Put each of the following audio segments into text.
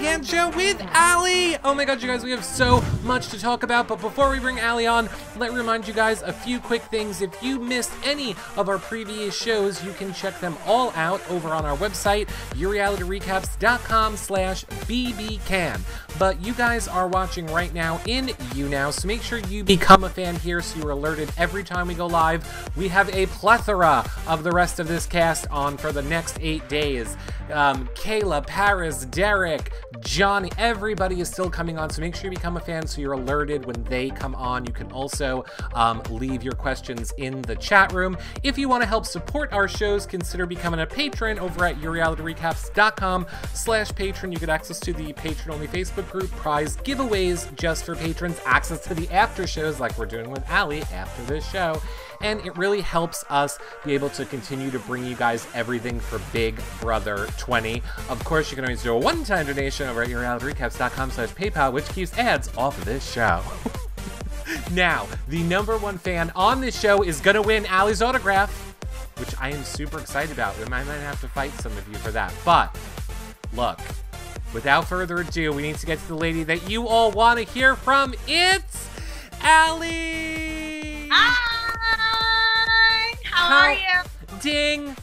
Can Show with Allie. Oh my god, you guys, we have so much to talk about, but before we bring Allie on, let me remind you guys a few quick things. If you missed any of our previous shows, you can check them all out over on our website, yourrealityrecaps.com/bbcan. But you guys are watching right now in YouNow, so make sure you become a fan here so you're alerted every time we go live. We have a plethora of the rest of this cast on for the next 8 days. Kayla, Paris, Derek, Johnny, everybody is still coming on, so make sure you become a fan so you're alerted when they come on. You can also leave your questions in the chat room. If you want to help support our shows, consider becoming a patron over at yourrealityrecaps.com/patron. You get access to the patron-only Facebook group, prize giveaways just for patrons, access to the after shows like we're doing with Allie after this show, and it really helps us be able to continue to bring you guys everything for Big Brother 20. Of course, you can always do a one-time donation over at yourrealityrecaps.com/PayPal, which keeps ads off of this show. Now, the #1 fan on this show is gonna win Allie's autograph, which I am super excited about. We might have to fight some of you for that, but look, without further ado, we need to get to the lady that you all want to hear from. It's Allie! Hi! How are you? Ding!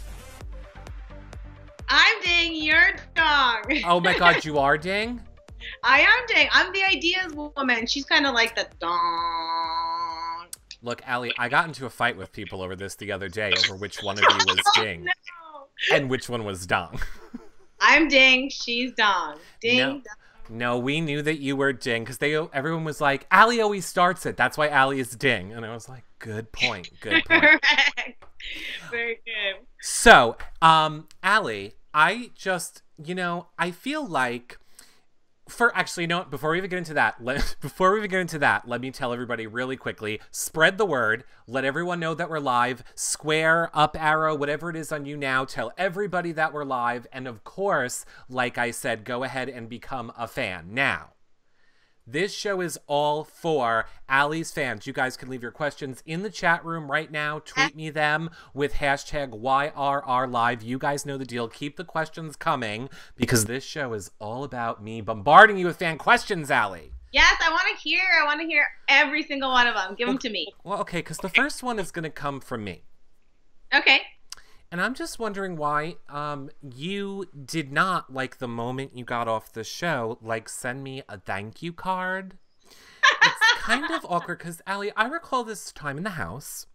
I'm Ding, you're Dong. Oh my god, you are Ding? I am Ding. I'm the ideas woman. She's kind of like the Dong. Look, Allie, I got into a fight with people over this the other day over which one of you was Ding. No. And which one was Dong. I'm Ding, she's Dong. Ding, No. Dong. No, we knew that you were Ding because everyone was like, Allie always starts it. That's why Allie is Ding. And I was like, good point. Good point. Correct. Very good. So, Allie, I just, I feel like actually, before we even get into that, let me tell everybody really quickly, spread the word, let everyone know that we're live, square, up arrow, whatever it is on YouNow, tell everybody that we're live, and of course, like I said, go ahead and become a fan. Now, this show is all for Allie's fans. You guys can leave your questions in the chat room right now. Tweet me them with hashtag YRRLive. You guys know the deal. Keep the questions coming because this show is all about me bombarding you with fan questions, Allie. Yes, I want to hear every single one of them. Give them to me. Well, okay, because the first one is going to come from me. Okay. And I'm just wondering why you did not, like the moment you got off the show, send me a thank you card. It's kind of awkward because, Allie, I recall this time in the house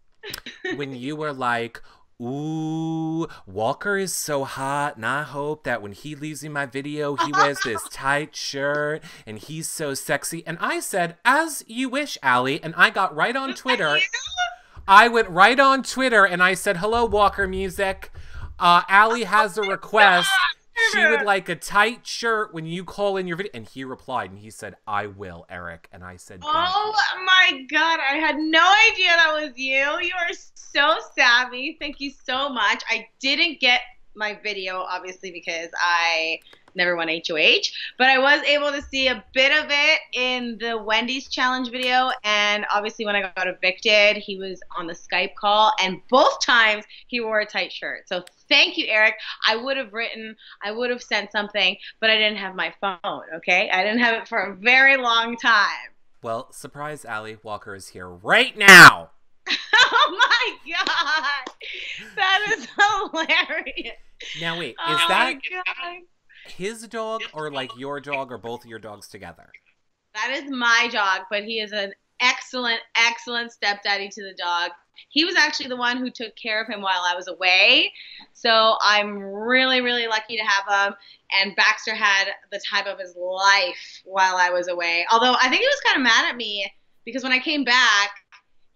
when you were like, ooh, Walker is so hot, and I hope that when he leaves in my video, he wears this tight shirt, and he's so sexy. And I said, as you wish, Allie, and I got right on Twitter. I went right on Twitter and I said, hello, Walker Music. Allie has a request. She would like a tight shirt when you call in your video. And he replied and he said, I will, Eric. And I said, oh my god, I had no idea that was you. You are so savvy. Thank you so much. I didn't get my video, obviously, because I never won HOH, but I was able to see a bit of it in the Wendy's challenge video, and obviously when I got evicted, he was on the Skype call, and both times he wore a tight shirt. So thank you, Eric. I would have sent something, but I didn't have my phone, okay? I didn't have it for a very long time. Well, surprise, Allie, Walker is here right now. Oh my god! That is hilarious. Now wait, is that his dog or your dog or both of your dogs together? That is my dog, but he is an excellent, excellent stepdaddy to the dog. He was actually the one who took care of him while I was away. So I'm really, really lucky to have him. And Baxter had the time of his life while I was away. Although I think he was kind of mad at me because when I came back,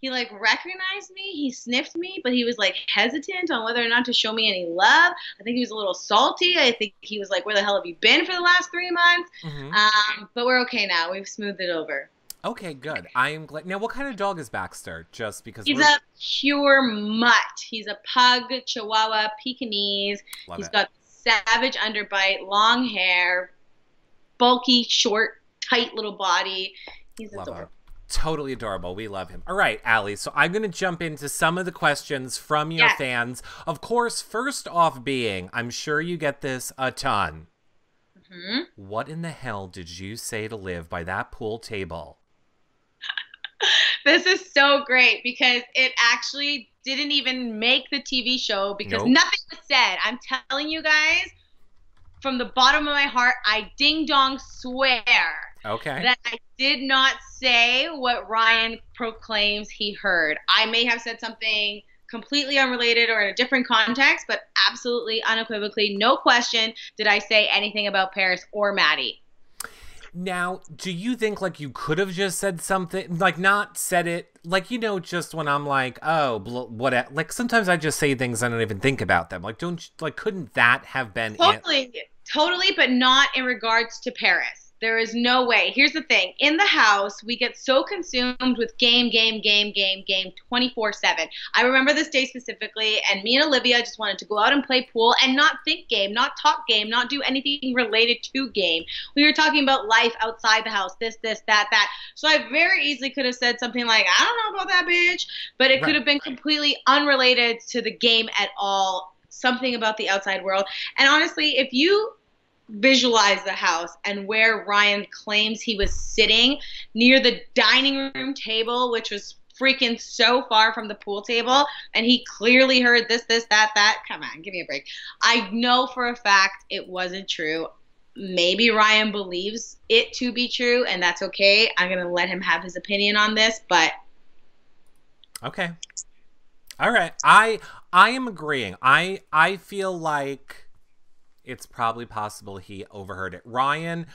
he recognized me, he sniffed me, but he was hesitant on whether or not to show me any love. I think he was a little salty. I think he was like, where the hell have you been for the last 3 months? Mm-hmm. But we're okay now. We've smoothed it over. Okay, good. I am glad. Now, what kind of dog is Baxter? Just because he's a pure mutt. He's a pug, Chihuahua, Pekingese. He's got savage underbite, long hair, bulky, short, tight little body. He's adorable. Totally adorable. We love him. All right, Allie, so I'm going to jump into some of the questions from your fans. Of course, first off being, I'm sure you get this a ton. Hmm. What in the hell did you say to Liv by that pool table? This is so great because it actually didn't even make the TV show because Nope. nothing was said. I'm telling you guys, from the bottom of my heart, I ding dong swear Okay. that I did not say what Ryan proclaims he heard. I may have said something completely unrelated or in a different context, but absolutely unequivocally, no question, did I say anything about Paris or Maddie. Now, do you think like you could have just said something, like not said it, like, you know, just when I'm like, oh, what, like sometimes I just say things I don't even think about them. Like, don't, like, couldn't that have been it? Totally, but not in regards to Paris. There is no way. Here's the thing. In the house, we get so consumed with game 24/7. I remember this day specifically, and me and Olivia just wanted to go out and play pool and not think game, not talk game, not do anything related to game. We were talking about life outside the house, this, that. So I very easily could have said something like, I don't know about that bitch, but it could Right. have been completely unrelated to the game at all, something about the outside world. And honestly, if you visualize the house and where Ryan claims he was sitting near the dining room table, which was freaking so far from the pool table, and he clearly heard this, that. Come on, give me a break. I know for a fact it wasn't true. Maybe Ryan believes it to be true, and that's okay. I'm going to let him have his opinion on this, but Okay. All right. I am agreeing. I feel like it's probably possible he overheard it. Ryan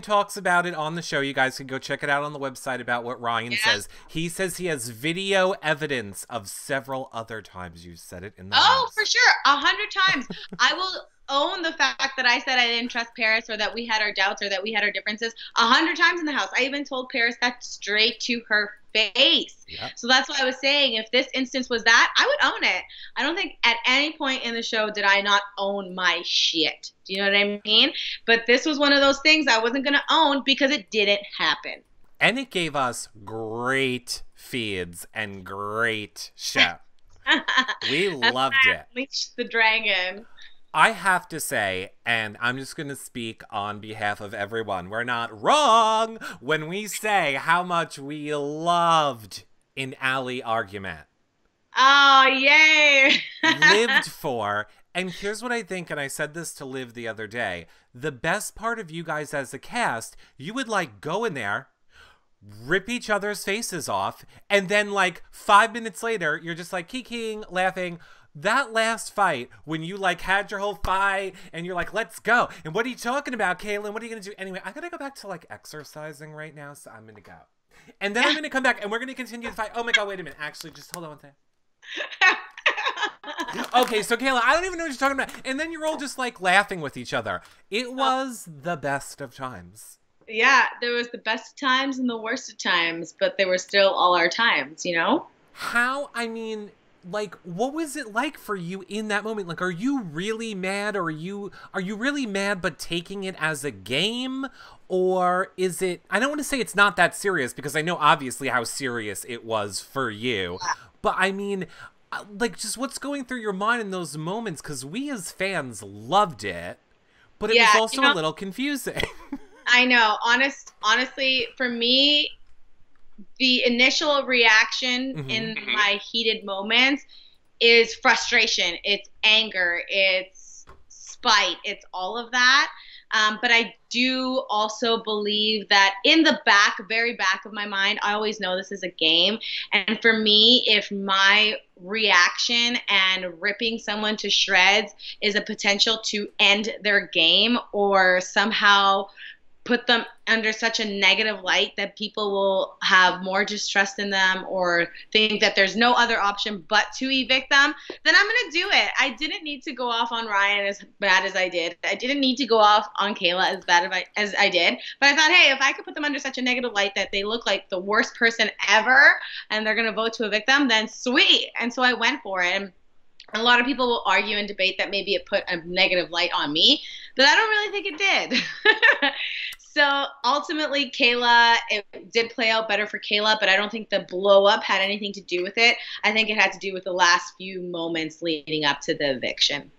talks about it on the show. You guys can go check it out on the website about what Ryan says. He says he has video evidence of several other times you said it in the oh, house. for sure, 100 times. I will own the fact that I said I didn't trust Paris or that we had our doubts or that we had our differences 100 times in the house. I even told Paris that straight to her face. Yep. So that's why I was saying if this instance was that, I would own it. I don't think at any point in the show did I not own my shit. Do you know what I mean? But this was one of those things I wasn't going to own because it didn't happen. And it gave us great feeds and great show. We loved it. Unleash the dragon. I have to say, and I'm just going to speak on behalf of everyone, we're not wrong when we say how much we loved an Allie argument. Oh, yay. Lived for, and here's what I think, and I said this to Liv the other day, the best part of you guys as a cast, you would like go in there, rip each other's faces off, and then like 5 minutes later, you're just like kikiing, laughing. That last fight, when you like had your whole fight and you're like, let's go. And what are you talking about, Kaylin? What are you going to do? Anyway, I got to go back to like exercising right now, so I'm going to go. And then I'm going to come back and we're going to continue the fight. Oh my God, wait a minute. Actually, just hold on one second. Okay, so Kayla, I don't even know what you're talking about. And then you're all just like laughing with each other. It was the best of times. Yeah, there was the best of times and the worst of times, but they were still all our times, you know? How, I mean, like, what was it like for you in that moment? Like, are you really mad, or are you really mad but taking it as a game? Or is it, I don't want to say it's not that serious because I know obviously how serious it was for you. But I mean, like, just what's going through your mind in those moments? Because we as fans loved it, but it was also a little confusing. I know. Honestly, for me, the initial reaction in my heated moments is frustration. It's anger. It's spite. It's all of that. But I do also believe that in the back, very back of my mind, I always know this is a game. And for me, if my reaction and ripping someone to shreds is a potential to end their game or somehow put them under such a negative light that people will have more distrust in them or think that there's no other option but to evict them, then I'm going to do it. I didn't need to go off on Ryan as bad as I did. I didn't need to go off on Kayla as bad as I did. But I thought, hey, if I could put them under such a negative light that they look like the worst person ever and they're going to vote to evict them, then sweet. And so I went for it. And a lot of people will argue and debate that maybe it put a negative light on me, but I don't really think it did. So ultimately, Kayla, it did play out better for Kayla, but I don't think the blow up had anything to do with it. I think it had to do with the last few moments leading up to the eviction.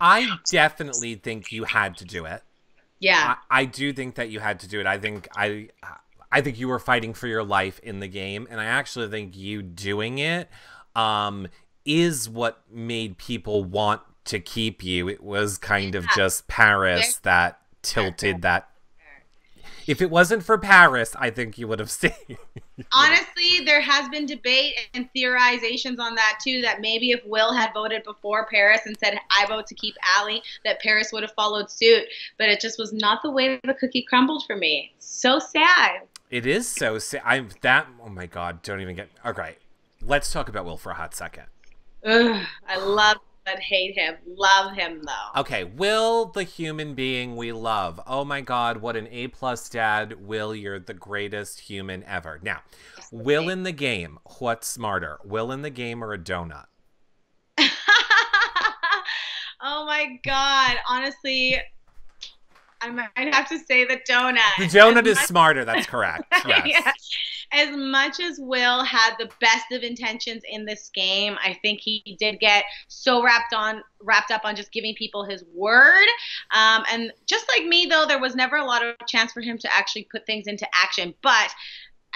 I definitely think you had to do it. Yeah. I do think that you had to do it. I think you were fighting for your life in the game, and I actually think you doing it is what made people want to keep you. It was kind of just Paris that tilted that. If it wasn't for Paris, I think you would have stayed. Honestly, there has been debate and theorizations on that too, that maybe if Will had voted before Paris and said, I vote to keep Allie, that Paris would have followed suit. But it just was not the way the cookie crumbled for me. So sad. It is so sad. Oh my God, don't even get, okay. Let's talk about Will for a hot second. Ugh, I love but hate him. Love him though. Okay, Will, the human being we love. Oh my God, what an A+ dad. Will, you're the greatest human ever. Now, Will in the game, what's smarter? Will in the game or a donut? Oh my God. Honestly, I might have to say the donut. The donut is smarter, that's correct. Yes. Yeah. As much as Will had the best of intentions in this game, I think he did get so wrapped up on just giving people his word. And just like me, though, there was never a lot of chance for him to actually put things into action. But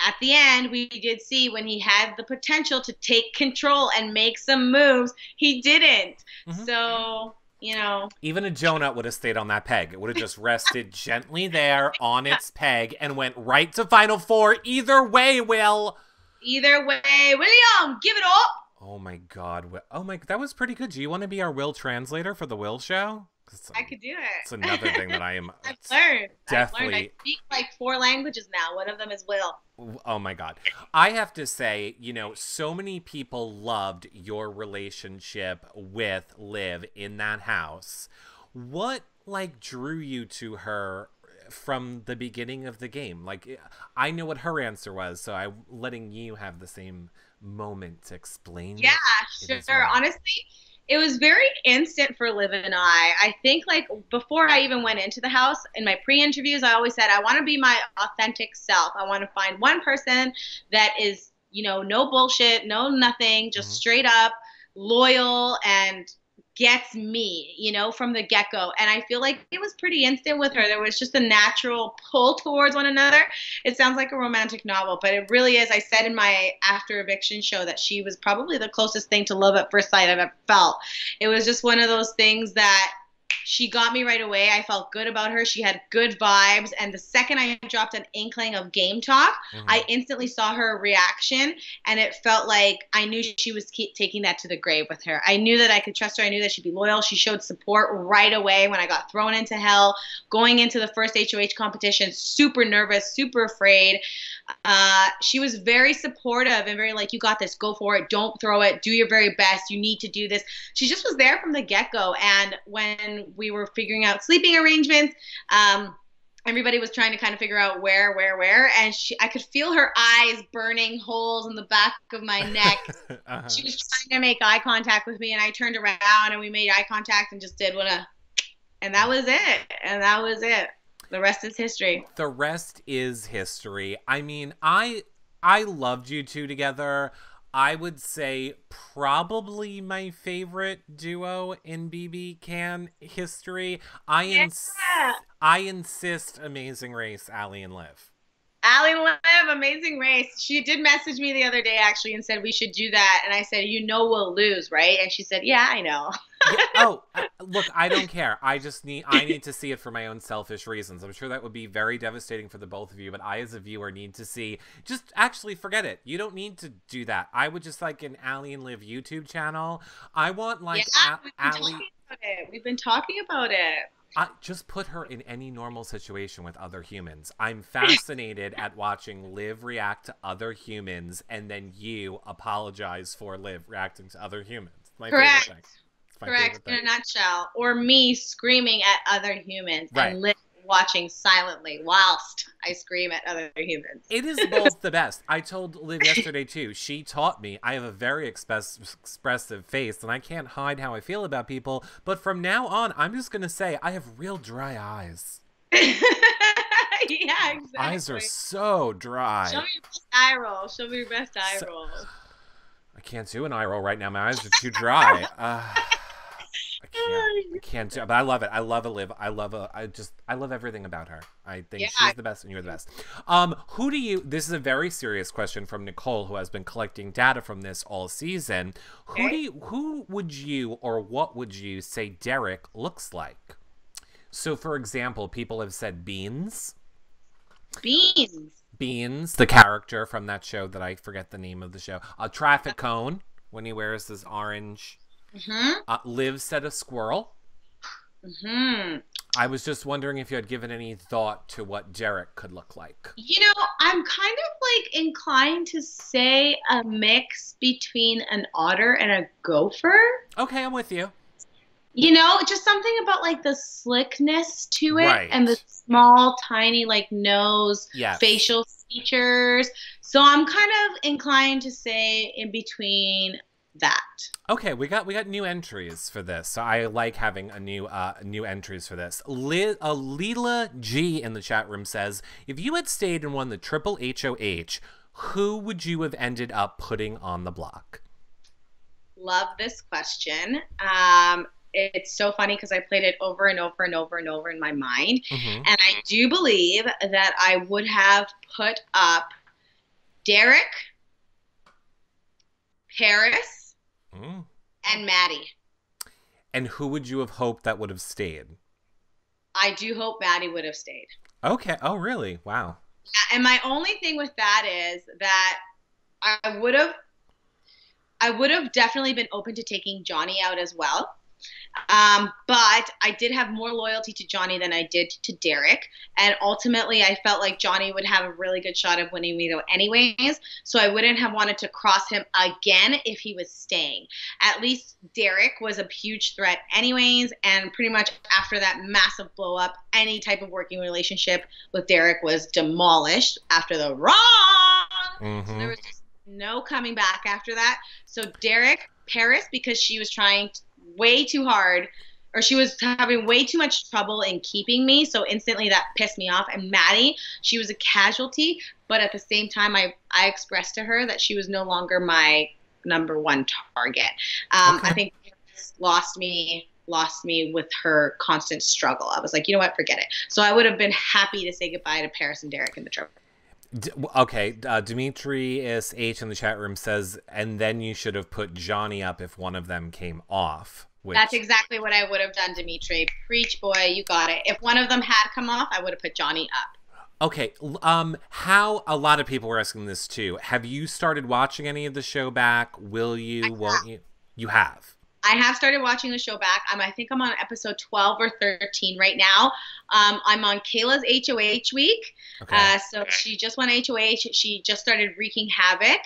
at the end, we did see when he had the potential to take control and make some moves, he didn't. Mm-hmm. So, you know. Even a donut would have stayed on that peg. It would have just rested gently there on its peg and went right to Final Four. Either way, Will. Either way. William, give it up. Oh, my God. Oh, my, that was pretty good. Do you want to be our Will translator for the Will show? I could do it. It's another thing that I am. I've learned. Definitely. I speak like 4 languages now. One of them is Will. Oh my God. I have to say, you know, so many people loved your relationship with Liv in that house. What, like, drew you to her from the beginning of the game? Like, I know what her answer was, so I'm letting you have the same moment to explain. Yeah, sure. Honestly, it was very instant for Liv and I think, like, before I even went into the house, in my pre-interviews, I always said, I want to be my authentic self. I want to find one person that is, you know, no bullshit, no nothing, just straight up, loyal, and gets me, you know, from the get-go. And I feel like it was pretty instant with her. There was just a natural pull towards one another. It sounds like a romantic novel, but it really is. I said in my after eviction show that she was probably the closest thing to love at first sight I've ever felt. It was just one of those things that she got me right away. I felt good about her. She had good vibes. And the second I dropped an inkling of game talk, I instantly saw her reaction. And it felt like I knew she was taking that to the grave with her. I knew that I could trust her. I knew that she'd be loyal. She showed support right away when I got thrown into hell, going into the first HOH competition, super nervous, super afraid. She was very supportive and very like, you got this, go for it, don't throw it, do your very best, you need to do this. She just was there from the get-go. And when we were figuring out sleeping arrangements, everybody was trying to kind of figure out where, and I could feel her eyes burning holes in the back of my neck. She was trying to make eye contact with me, and I turned around and we made eye contact and just did and that was it. The rest is history. The rest is history. I mean, I loved you two together. I would say probably my favorite duo in BB Can history. I insist Amazing Race, Allie and Liv. Allie and Liv, Amazing Race. She did message me the other day, actually, and said we should do that. And I said, you know we'll lose, right? And she said, yeah, I know. Look, I don't care. I need to see it for my own selfish reasons. I'm sure that would be very devastating for the both of you, but I, as a viewer, need to see. Just actually forget it. You don't need to do that. I would just like an Allie and Liv YouTube channel. I want like Allie. We've been talking about it. Just put her in any normal situation with other humans. I'm fascinated at watching Liv react to other humans, and then you apologize for Liv reacting to other humans. My Correct. Favorite thing. Correct, in a nutshell. Or me screaming at other humans and Liv watching silently whilst I scream at other humans. It is both the best. I told Liv yesterday, too. She taught me. I have a very expressive face, and I can't hide how I feel about people. But from now on, I'm just going to say I have real dry eyes. Yeah, exactly. Eyes are so dry. Show me your best eye roll. Show me your best eye roll. I can't do an eye roll right now. My eyes are too dry. I can't. I can't do it. But I love it. I love Liv. I love everything about her. I think Yeah. she's the best and you're the best. Who do you, this is a very serious question from Nicole, who has been collecting data from this all season. Okay. Who would you, or what would you say Derek looks like? So, for example, people have said Beans. Beans. Beans, the character from that show that I forget the name of the show. A traffic cone when he wears this orange. Liv said a squirrel. I was just wondering if you had given any thought to what Derek could look like. You know, I'm kind of like inclined to say a mix between an otter and a gopher. Okay, I'm with you. You know, just something about like the slickness to it Right. and the small, tiny like nose, Yes. facial features. So I'm kind of inclined to say in between that. Okay, we got new entries for this. So I like having a new entries for this. Leela G in the chat room says, if you had stayed and won the triple HOH, who would you have ended up putting on the block? Love this question. It's so funny because I played it over and over and over and over in my mind. And I do believe that I would have put up Derek, Paris, and Maddie. And who would you have hoped that would have stayed? I do hope Maddie would have stayed. Okay. Oh, really? Wow. And my only thing with that is that I would have definitely been open to taking Johnny out as well. But I did have more loyalty to Johnny than I did to Derek. And ultimately, I felt like Johnny would have a really good shot of winning me though anyways. So I wouldn't have wanted to cross him again if he was staying. At least Derek was a huge threat anyways. And pretty much after that massive blow up, any type of working relationship with Derek was demolished after the wrong. So there was just no coming back after that. So Derek, Paris, because she was trying way too hard, or she was having way too much trouble in keeping me, so instantly that pissed me off. And Maddie, she was a casualty, but at the same time I expressed to her that she was no longer my number one target. I think lost me with her constant struggle. I was like, you know what, forget it. So I would have been happy to say goodbye to Paris and Derek in the triple. Okay, Demetrius H in the chat room says, and then you should have put Johnny up if one of them came off. That's exactly what I would have done, Dimitri. Preach, boy, you got it. If one of them had come off, I would have put Johnny up. Okay, how, a lot of people were asking this too. Have you started watching any of the show back? Will you, won't you? You have. I have started watching the show back. I think I'm on episode 12 or 13 right now. I'm on Kayla's HOH week. Okay. So she just won HOH. She just started wreaking havoc.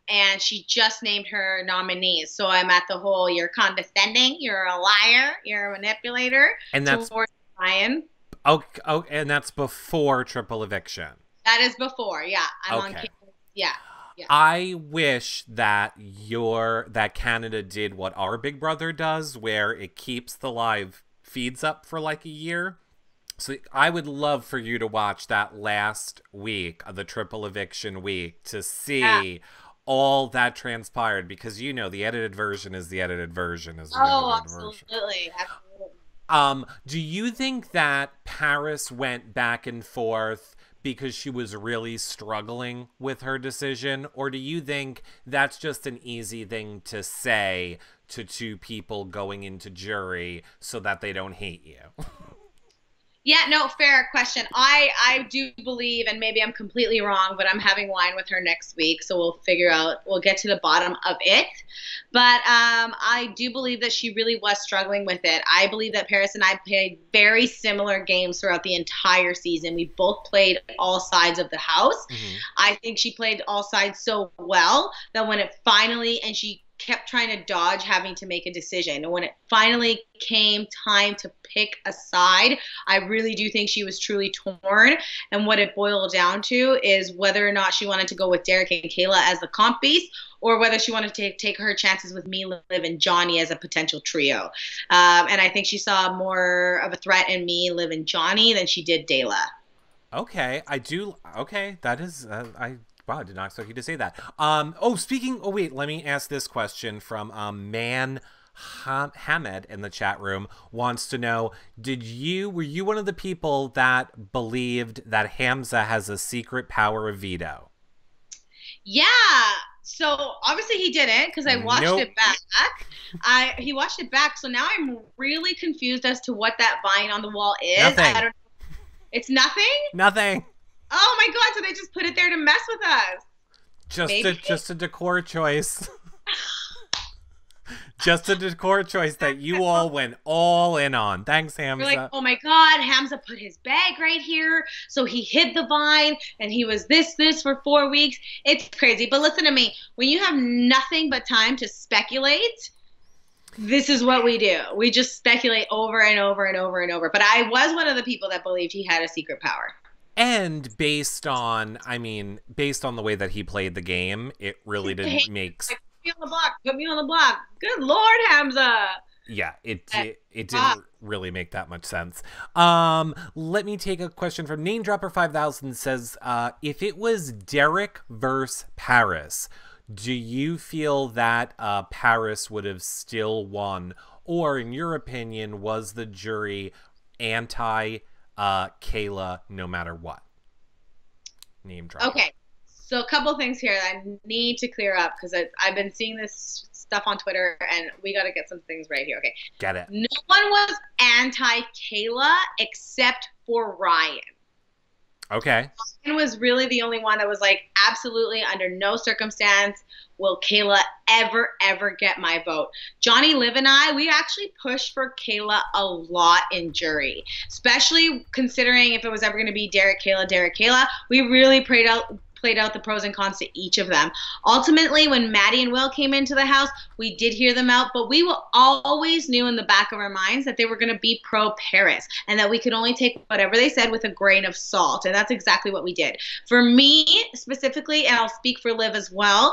And she just named her nominees. So I'm at the whole, you're condescending, you're a liar, you're a manipulator. And that's Ryan. Oh, and that's before triple eviction. That is before, yeah. I'm on Kayla's, yeah. Yeah. I wish that that Canada did what our Big Brother does, where it keeps the live feeds up for like a year. So I would love for you to watch that last week of the triple eviction week to see all that transpired, because you know the edited version is the edited version is the edited version. Absolutely. Do you think that Paris went back and forth because she was really struggling with her decision? Or do you think that's just an easy thing to say to two people going into jury so that they don't hate you? Yeah, no, fair question. I do believe, and maybe I'm completely wrong, but I'm having wine with her next week, so we'll get to the bottom of it. But I do believe that she really was struggling with it. I believe that Paris and I played very similar games throughout the entire season. We both played all sides of the house. I think she played all sides so well that when it finally, and she kept trying to dodge having to make a decision. And when it finally came time to pick a side, I really do think she was truly torn. And what it boiled down to is whether or not she wanted to go with Derek and Kayla as the comp beast, or whether she wanted to take her chances with me, Liv, and Johnny as a potential trio. And I think she saw more of a threat in me, Liv, and Johnny than she did Dayla. Okay, I do. Okay, that is, wow, I did not expect you to say that. Wait, let me ask this question from Man Hamed in the chat room wants to know, were you one of the people that believed that Hamza has a secret power of veto? Yeah. So obviously he didn't, because I watched it back. He watched it back, so now I'm really confused as to what that vine on the wall is. Nothing. I don't know. It's nothing? Nothing. Oh my god, so they just put it there to mess with us. Just a decor choice. Just a decor choice that you all went all in on. Thanks, Hamza. We're like, oh my god, Hamza put his bag right here, so he hid the vine, and he was this for 4 weeks. It's crazy. But listen to me. When you have nothing but time to speculate, this is what we do. We just speculate over and over and over and over. But I was one of the people that believed he had a secret power. And based on the way that he played the game, it really didn't make sense. Put me on the block. Good Lord, Hamza. Yeah, it didn't really make that much sense. Let me take a question from Name Dropper 5000. Says, if it was Derek versus Paris, do you feel that Paris would have still won? Or, in your opinion, was the jury anti Kayla no matter what? Name drop. Okay. So a couple things here that I need to clear up, because I've been seeing this stuff on Twitter, and we got to get some things right here. Okay. Get it. No one was anti-Kayla except for Ryan. Okay. Ryan was really the only one that was like, absolutely, under no circumstance will Kayla ever get my vote. Johnny, Liv, and I, we actually pushed for Kayla a lot in jury, especially considering if it was ever going to be Derek, Kayla. We really played out the pros and cons to each of them. Ultimately, when Maddie and Will came into the house, we did hear them out, but we always knew in the back of our minds that they were going to be pro Paris and that we could only take whatever they said with a grain of salt, and that's exactly what we did. For me specifically, and I'll speak for Liv as well,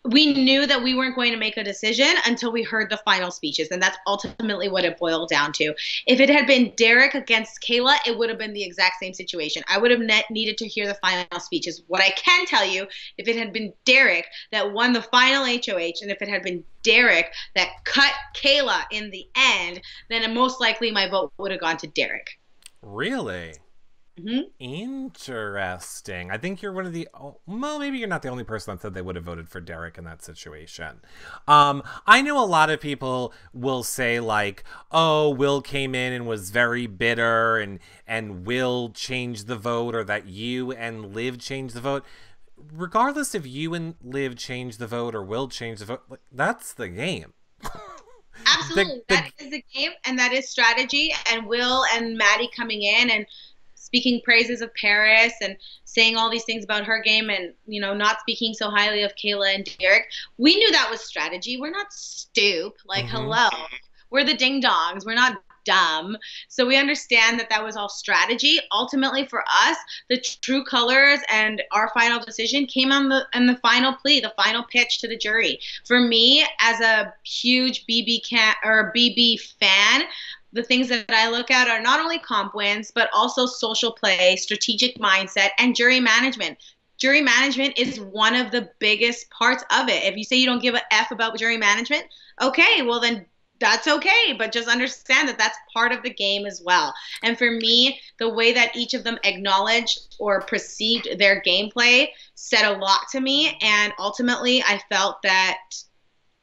we knew that we weren't going to make a decision until we heard the final speeches, and that's ultimately what it boiled down to. If it had been Derek against Kayla, it would have been the exact same situation. I would have needed to hear the final speeches. What I can tell you, if it had been Derek that won the final HOH, and if it had been Derek that cut Kayla in the end, then most likely my vote would have gone to Derek. Really? Mm-hmm. Interesting. I think you're one of the, well, maybe you're not the only person that said they would have voted for Derek in that situation. I know a lot of people will say like, oh, Will came in and was very bitter and Will changed the vote, or that you and Liv changed the vote. Regardless if you and Liv changed the vote or Will change the vote, that's the game. Absolutely. That is the game, and that is strategy, and Will and Maddie coming in and speaking praises of Paris and saying all these things about her game, and, you know, not speaking so highly of Kayla and Derek. We knew that was strategy. We're not stupid. Like, hello. We're the ding-dongs. We're not dumb. So we understand that that was all strategy. Ultimately, for us, the true colors and our final decision came on the final plea, the final pitch to the jury. For me, as a huge BB fan, the things that I look at are not only comp wins, but also social play, strategic mindset, and jury management. Jury management is one of the biggest parts of it. If you say you don't give a F about jury management, okay, well then that's okay, but just understand that that's part of the game as well. And for me, the way that each of them acknowledged or perceived their gameplay said a lot to me, and ultimately I felt that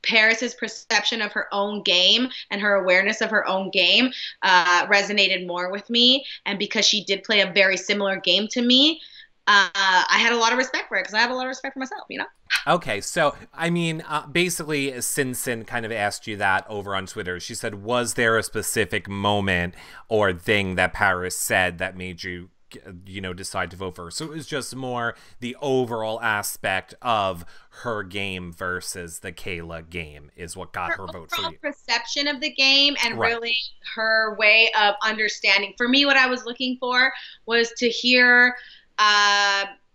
Paris's perception of her own game and her awareness of her own game resonated more with me. And because she did play a very similar game to me, I had a lot of respect for it, because I have a lot of respect for myself, you know? Okay, so, I mean, basically, Sinsin kind of asked you that over on Twitter. She said, was there a specific moment or thing that Paris said that made you, you know, decide to vote for her? So it was just more the overall aspect of her game versus the Kayla game is what got her vote for you. Perception of the game, and really her way of understanding. For me, what I was looking for was to hear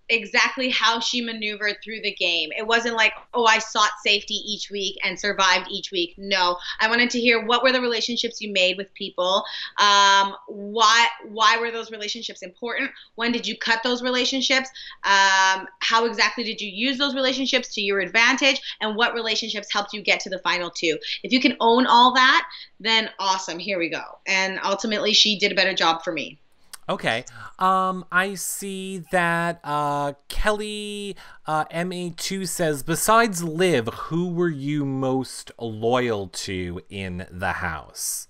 exactly how she maneuvered through the game. It wasn't like, oh, I sought safety each week and survived each week. No, I wanted to hear what were the relationships you made with people. Why were those relationships important? When did you cut those relationships? How exactly did you use those relationships to your advantage? And what relationships helped you get to the final two? If you can own all that, then awesome. Here we go. And ultimately, she did a better job for me. Okay. I see that Kelly MA2 says, besides Liv, who were you most loyal to in the house?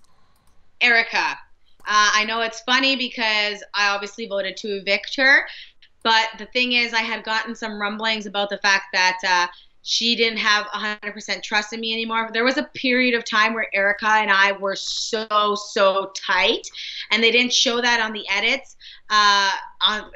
Erica. I know it's funny because I obviously voted to evict her, but the thing is, I had gotten some rumblings about the fact that she didn't have 100% trust in me anymore. There was a period of time where Erica and I were so tight, and they didn't show that on the edits.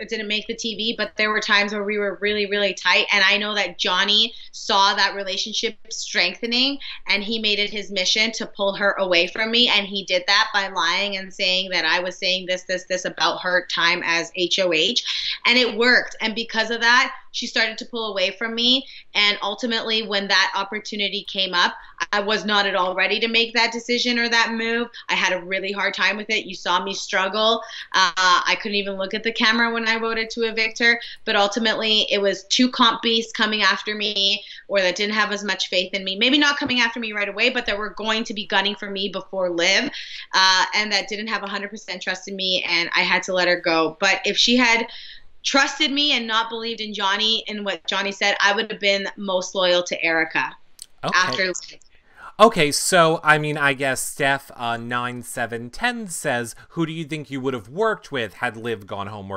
It didn't make the TV, but there were times where we were really tight, and I know that Johnny saw that relationship strengthening, and he made it his mission to pull her away from me, and he did that by lying and saying that I was saying this about her time as HOH, and it worked. And because of that, she started to pull away from me, and ultimately when that opportunity came up, I was not at all ready to make that decision or that move. I had a really hard time with it. You saw me struggle. I couldn't even look at the camera when I voted to evict her, but ultimately it was two comp beasts coming after me, or that didn't have as much faith in me. Maybe not coming after me right away, but that were going to be gunning for me before Liv, and that didn't have 100% trust in me, and I had to let her go. But if she had trusted me and not believed in Johnny and what Johnny said, I would have been most loyal to Erica. Okay. After Liv. Okay, so, I mean, I guess Steph 9710 says, who do you think you would have worked with had Liv gone home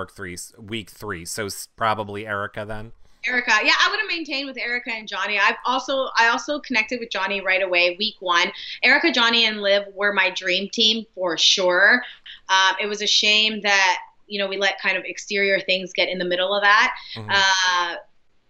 week 3? So probably Erica then? Erica. Yeah, I would have maintained with Erica and Johnny. I also connected with Johnny right away, week 1. Erica, Johnny, and Liv were my dream team for sure. It was a shame that, we let kind of exterior things get in the middle of that. Mm-hmm.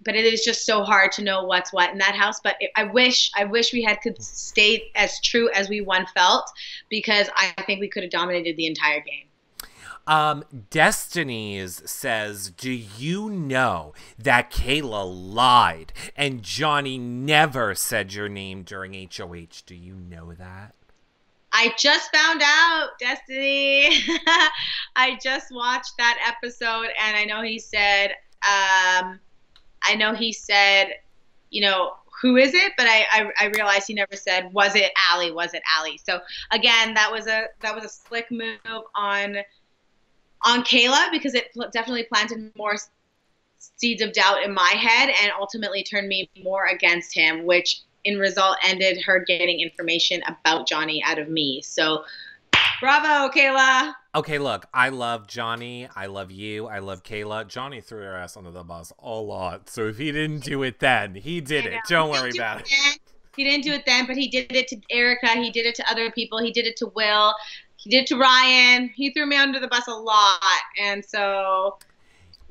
But it is just so hard to know what's what in that house. But I wish we could stay as true as we one felt, because I think we could have dominated the entire game. Destinies says, do you know that Kayla lied and Johnny never said your name during HOH? Do you know that? I just found out, Destiny. I just watched that episode, and I know he said, who is it? But I realized he never said, was it Allie? Was it Allie? So again, that was a slick move on Kayla, because it definitely planted more seeds of doubt in my head and ultimately turned me more against him, which in result ended her getting information about Johnny out of me. So bravo, Kayla. Okay, look, I love Johnny. I love you. I love Kayla. Johnny threw her ass under the bus a lot. So if he didn't do it then, he did it. Don't worry about it. He didn't do it then, but he did it to Erica. He did it to other people. He did it to Will. He did it to Ryan. He threw me under the bus a lot. And so,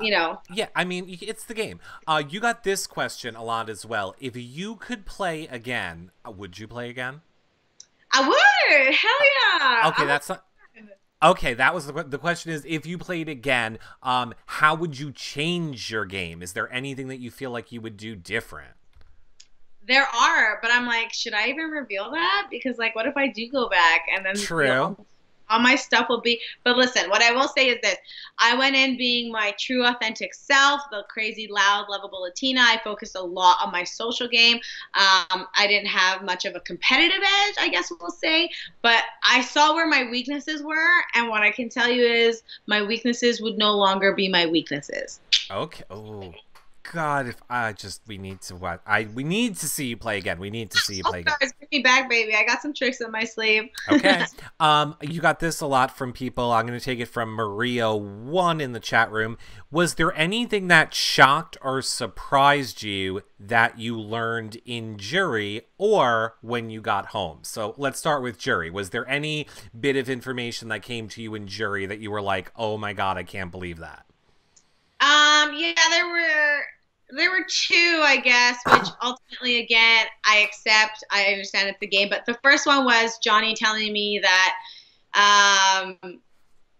Yeah, I mean, it's the game. You got this question a lot as well. If you could play again, would you play again? I would. Hell yeah. Okay, that's not... Okay, that was the question is, if you played again, how would you change your game? Is there anything that you feel like you would do different? There are, but I'm like, should I even reveal that? Because, like, what if I do go back and then True. All my stuff will be... But listen, what I will say is this. I went in being my true, authentic self, the crazy, loud, lovable Latina. I focused a lot on my social game. I didn't have much of a competitive edge, I guess we'll say. But I saw where my weaknesses were, and what I can tell you is my weaknesses would no longer be my weaknesses. Okay. Oh, God, if we need to see you play again. We need to see you play again. Bring me back, baby. I got some tricks up my sleeve. Okay. You got this a lot from people. I'm going to take it from Maria1 in the chat room. Was there anything that shocked or surprised you that you learned in jury or when you got home? So let's start with jury. Was there any bit of information that came to you in jury that you were like, oh my God, I can't believe that? Yeah, there were 2, I guess, which ultimately, again, I accept. I understand it's the game. But the first one was Johnny telling me that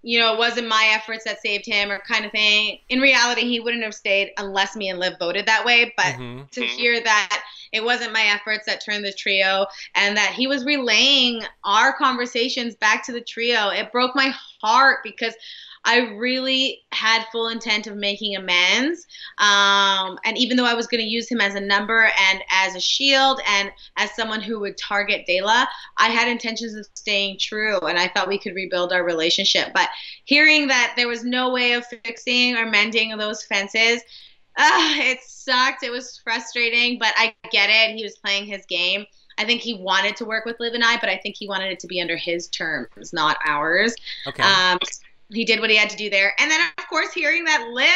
it wasn't my efforts that saved him or kind of thing. In reality, he wouldn't have stayed unless me and Liv voted that way. But to hear that it wasn't my efforts that turned the trio and that he was relaying our conversations back to the trio, it broke my heart because I really had full intent of making amends. And even though I was going to use him as a number and as a shield and as someone who would target Dela, I had intentions of staying true and I thought we could rebuild our relationship. But hearing that there was no way of fixing or mending those fences, it sucked. It was frustrating, but I get it. He was playing his game. I think he wanted to work with Liv and I, but I think he wanted it to be under his terms, not ours. Okay. He did what he had to do there. And then, of course, hearing that Liv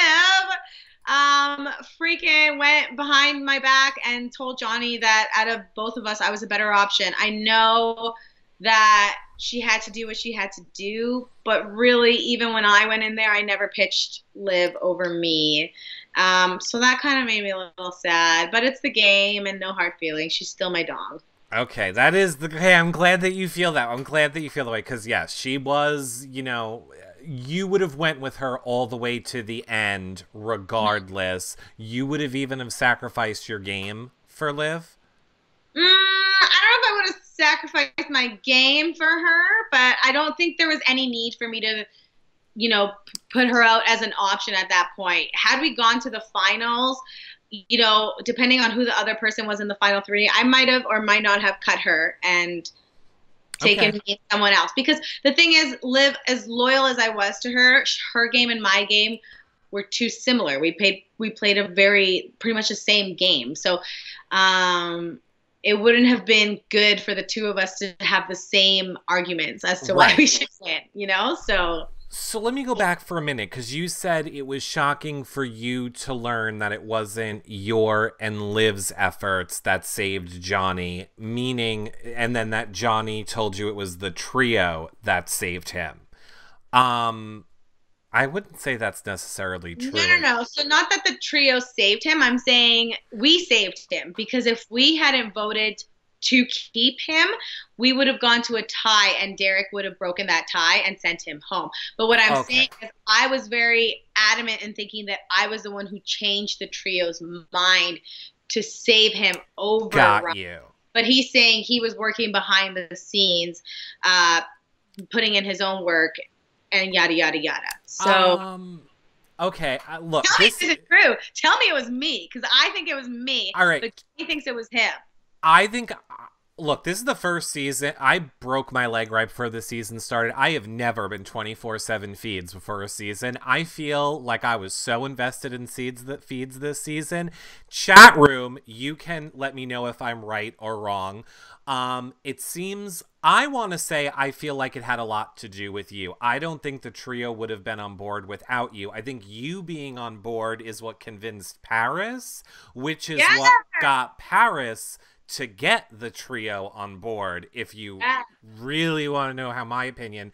freaking went behind my back and told Johnny that out of both of us, I was a better option. I know that she had to do what she had to do, but really, even when I went in there, I never pitched Liv over me. So that kind of made me a little sad. But it's the game and no hard feelings. She's still my dog. Okay, that is the... Hey, I'm glad that you feel that. I'm glad that you feel the way, because, yes, she was, you would have went with her all the way to the end, regardless. You would have even have sacrificed your game for Liv? I don't know if I would have sacrificed my game for her, but I don't think there was any need for me to, put her out as an option at that point. Had we gone to the finals, depending on who the other person was in the final three, I might have or might not have cut her and taken me someone else. Because the thing is, Liv, as loyal as I was to her, her game and my game were too similar. We played a pretty much the same game. So it wouldn't have been good for the two of us to have the same arguments as to why we should win, So let me go back for a minute, because you said it was shocking for you to learn that it wasn't your and Liv's efforts that saved Johnny, meaning, and then that Johnny told you it was the trio that saved him. I wouldn't say that's necessarily true. No. So not that the trio saved him. I'm saying we saved him, because if we hadn't voted to keep him, we would have gone to a tie and Derek would have broken that tie and sent him home. But what I'm saying is I was very adamant in thinking that I was the one who changed the trio's mind to save him over Got you. But he's saying he was working behind the scenes, putting in his own work and yada, yada, yada. So... okay, look. Tell me if it's true. Tell me it was me, because I think it was me. All right. But he thinks it was him. I think, look, this is the first season. I broke my leg right before the season started. I have never been 24/7 feeds before a season. I feel like I was so invested in feeds this season. Chat room, you can let me know if I'm right or wrong. It seems, I want to say I feel like it had a lot to do with you. I don't think the trio would have been on board without you. I think you being on board is what convinced Paris, which is what got Paris to get the trio on board, if you really want to know how my opinion.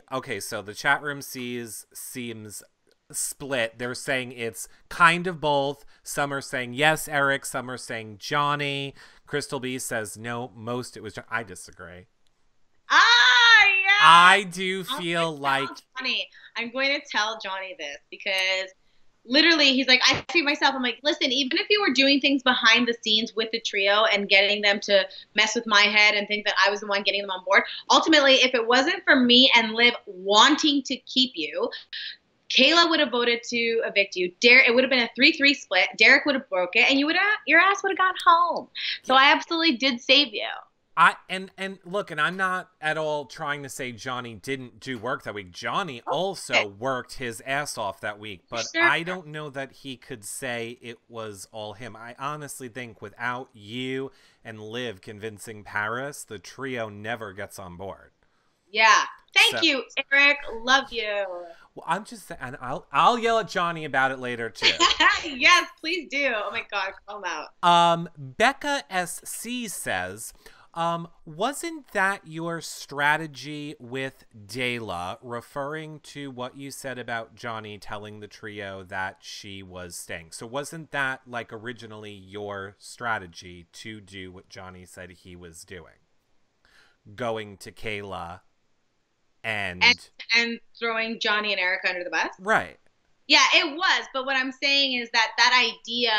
Okay, so the chat room seems split. They're saying it's kind of both. Some are saying yes, Eric. Some are saying Johnny. Crystal B says no, most it was Johnny. I disagree. Yeah. I do feel like... Johnny. I'm going to tell Johnny this because... literally, he's like, I see myself. I'm like, listen, even if you were doing things behind the scenes with the trio and getting them to mess with my head and think that I was the one getting them on board, ultimately, if it wasn't for me and Liv wanting to keep you, Kayla would have voted to evict you. It would have been a 3-3 split. Derek would have broke it, and your ass would have gone home. So I absolutely did save you. And look, and I'm not at all trying to say Johnny didn't do work that week. Johnny also worked his ass off that week, but I don't know that he could say it was all him. I honestly think without you and Liv convincing Paris, the trio never gets on board. Yeah. Thank you, Eric. Love you. Well, I'm just saying, and I'll yell at Johnny about it later too. Yes, please do. Oh my God, call him out. Becca SC says, wasn't that your strategy with Dela, referring to what you said about Johnny telling the trio that she was staying? So wasn't that like originally your strategy to do what Johnny said he was doing? Going to Kayla and And and throwing Johnny and Erica under the bus. right. Yeah, it was. But what I'm saying is that that idea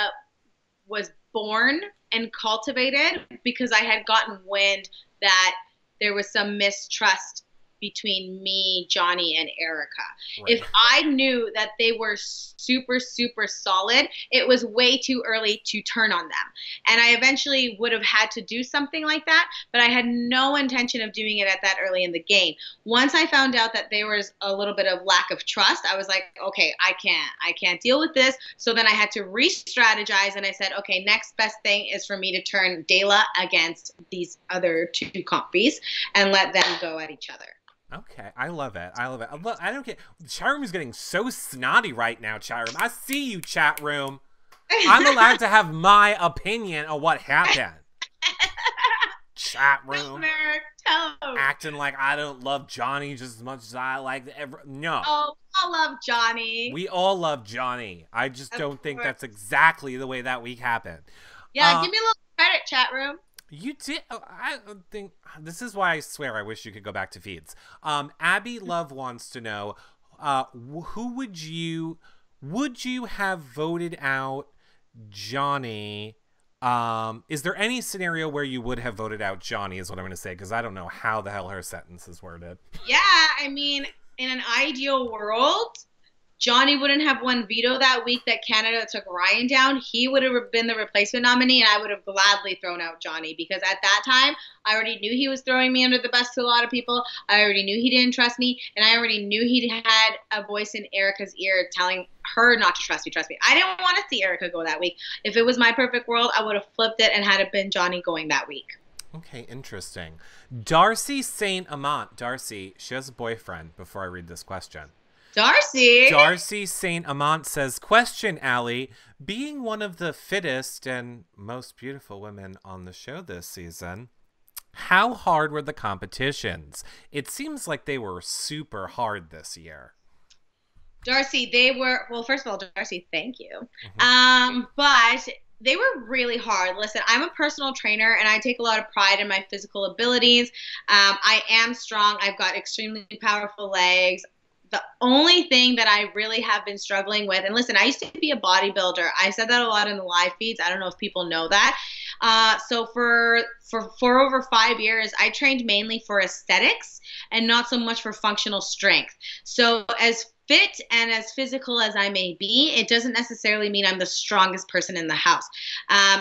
was born and cultivated because I had gotten wind that there was some mistrust between me, Johnny, and Erica. Right. If I knew that they were super, super solid, it was way too early to turn on them. And I eventually would have had to do something like that, but I had no intention of doing it at that early in the game. Once I found out that there was a little bit of lack of trust, I was like, okay, I can't deal with this. So then I had to re-strategize, and I said, okay, next best thing is for me to turn Dela against these other two compies and let them go at each other. Okay, I love it. I love it. Look, I don't get. Chat room is getting so snotty right now. Chat room, I see you. Chat room, I'm allowed to have my opinion of what happened. Chat room, acting like I don't love Johnny just as much as I like no. Oh, I love Johnny. We all love Johnny. I just don't think that's exactly the way that week happened. Yeah, give me a little credit, chat room. You did. I think this is why I swear I wish you could go back to feeds. Abby Love wants to know, who would you have voted out Johnny? Is there any scenario where you would have voted out Johnny? Is what I'm going to say, because I don't know how the hell her sentence is worded. Yeah, I mean, in an ideal world, Johnny wouldn't have won veto that week that Canada took Ryan down. He would have been the replacement nominee, and I would have gladly thrown out Johnny because at that time, I already knew he was throwing me under the bus to a lot of people. I already knew he didn't trust me, and I already knew he had a voice in Erica's ear telling her not to trust me, trust me. I didn't want to see Erica go that week. If it was my perfect world, I would have flipped it and had it been Johnny going that week. Okay, interesting. Darcy Saint Amant. Darcy, she has a boyfriend before I read this question. Darcy Saint Amant says, question, Allie, being one of the fittest and most beautiful women on the show this season, how hard were the competitions? It seems like they were super hard this year. Darcy, they were, well, first of all, Darcy, thank you. But they were really hard. Listen, I'm a personal trainer and I take a lot of pride in my physical abilities. I am strong. I've got extremely powerful legs. The only thing that I really have been struggling with, and listen, I used to be a bodybuilder. I said that a lot in the live feeds. I don't know if people know that. So for over 5 years, I trained mainly for aesthetics and not so much for functional strength. So as fit and as physical as I may be, it doesn't necessarily mean I'm the strongest person in the house.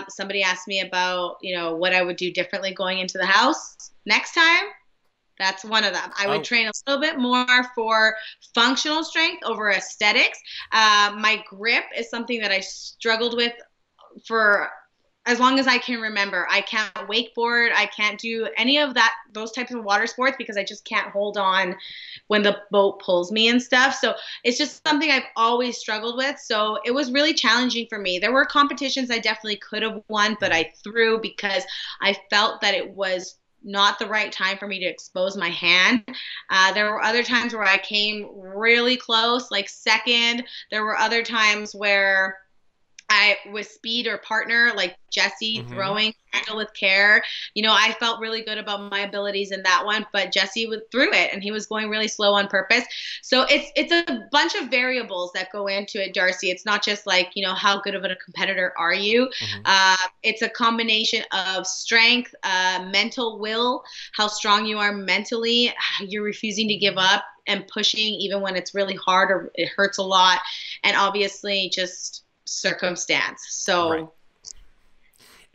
Somebody asked me about, what I would do differently going into the house next time. That's one of them. I would train a little bit more for functional strength over aesthetics. My grip is something that I struggled with for as long as I can remember. I can't wakeboard. I can't do any of those types of water sports because I just can't hold on when the boat pulls me and stuff. So it's just something I've always struggled with. So it was really challenging for me. There were competitions I definitely could have won, but I threw because I felt that it was not the right time for me to expose my hand. There were other times where I came really close, like second. There were other times where I was speed or partner, like Jesse throwing, handle with care. I felt really good about my abilities in that one, but Jesse threw it and he was going really slow on purpose. So it's a bunch of variables that go into it, Darcy. It's not just like, how good of a competitor are you? It's a combination of strength, mental will, how strong you are mentally, you're refusing to give up and pushing even when it's really hard or it hurts a lot. And obviously just circumstance. So right.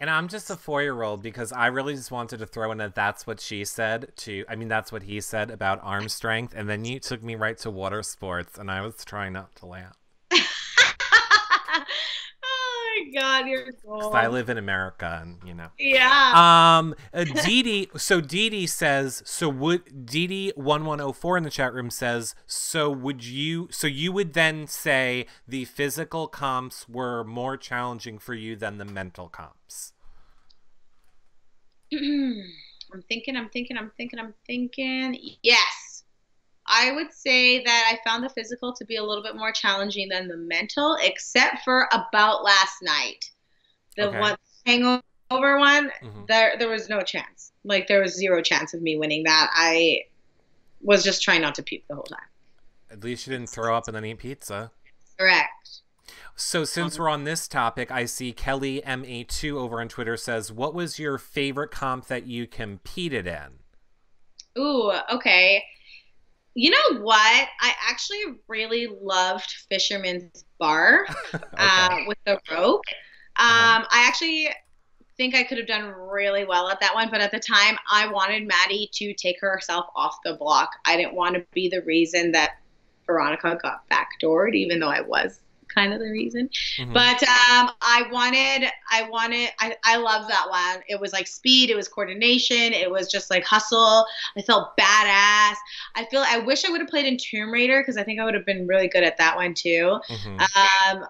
And I'm just a 4-year-old because I really just wanted to throw in that's what she said that's what he said about arm strength, and then you took me right to water sports and I was trying not to laugh. Oh my God, you're cool. I live in America and Yeah. Dee says, Dee 1104 in the chat room says, you would then say the physical comps were more challenging for you than the mental comps? I'm thinking. Yes. I would say that I found the physical to be a little bit more challenging than the mental, except for about last night. The one hangover one, there was no chance. Like, there was zero chance of me winning that. was just trying not to puke the whole time. At least you didn't throw up and then eat pizza. Correct. So since Um, we're on this topic, I see Kelly MA2 over on Twitter says, "What was your favorite comp that you competed in?" ooh, okay. You know what? I actually really loved Fisherman's Bar Okay. with the rope. Uh-huh. I actually think I could have done really well at that one, but at the time, I wanted Maddie to take herself off the block. I didn't want to be the reason that Veronica got backdoored, even though I was kind of the reason. Hmm. But I love that one. It was like speed, it was coordination, it was just like hustle. I felt badass. I wish I would have played in Tomb Raider because I think I would have been really good at that one too. Hmm. Um,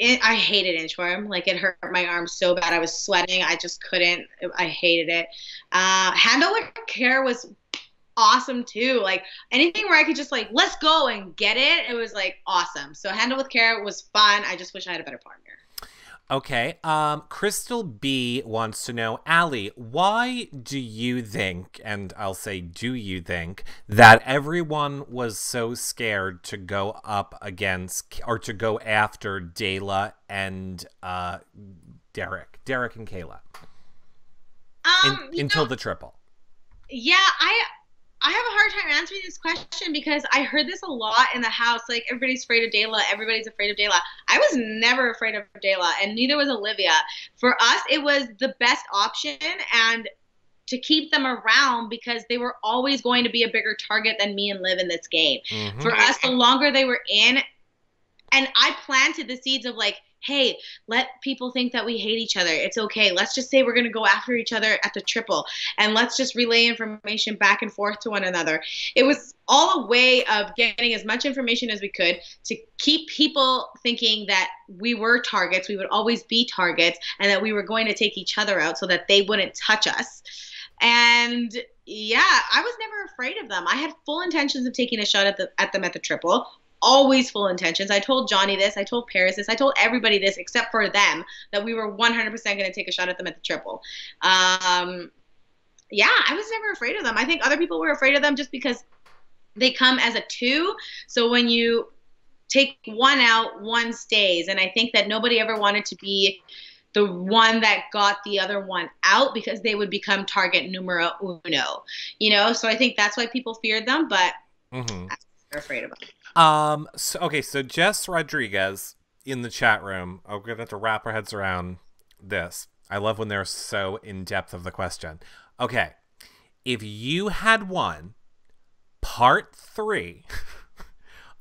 I hated inchworm. Like it hurt my arm so bad. I was sweating. I just couldn't. I hated it. Handle with care was awesome too. Like anything where I could just like let's go and get it. It was like awesome. So handle with care was fun. I just wish I had a better partner. Okay. Crystal B wants to know, Allie, why do you think, and I'll say do you think, that everyone was so scared to go up against or to go after Dayla and Derek and Kayla You until know, the triple? yeah, I have a hard time answering this question because I heard this a lot in the house. Like everybody's afraid of Dayla. Everybody's afraid of Dayla. I was never afraid of Dayla, and neither was Olivia. For us, it was the best option, and to keep them around because they were always going to be a bigger target than me and Liv in this game. Mm-hmm. For us, the longer they were in, and I planted the seeds of like, hey, let people think that we hate each other. It's okay. Let's just say we're going to go after each other at the triple and let's just relay information back and forth to one another. It was all a way of getting as much information as we could to keep people thinking that we were targets, we would always be targets, and that we were going to take each other out so that they wouldn't touch us. And yeah, I was never afraid of them. I had full intentions of taking a shot at them at the triple. Always full intentions. I told Johnny this. I told Paris this. I told everybody this except for them that we were 100% going to take a shot at them at the triple. Yeah, I was never afraid of them. I think other people were afraid of them just because they come as a two. So when you take one out, one stays. And I think that nobody ever wanted to be the one that got the other one out because they would become target numero uno. So I think that's why people feared them, but Mm-hmm. they're afraid of them. So Jess Rodriguez in the chat room. Oh, we're gonna have to wrap our heads around this. I love when they're so in depth of the question. Okay, if you had won part 3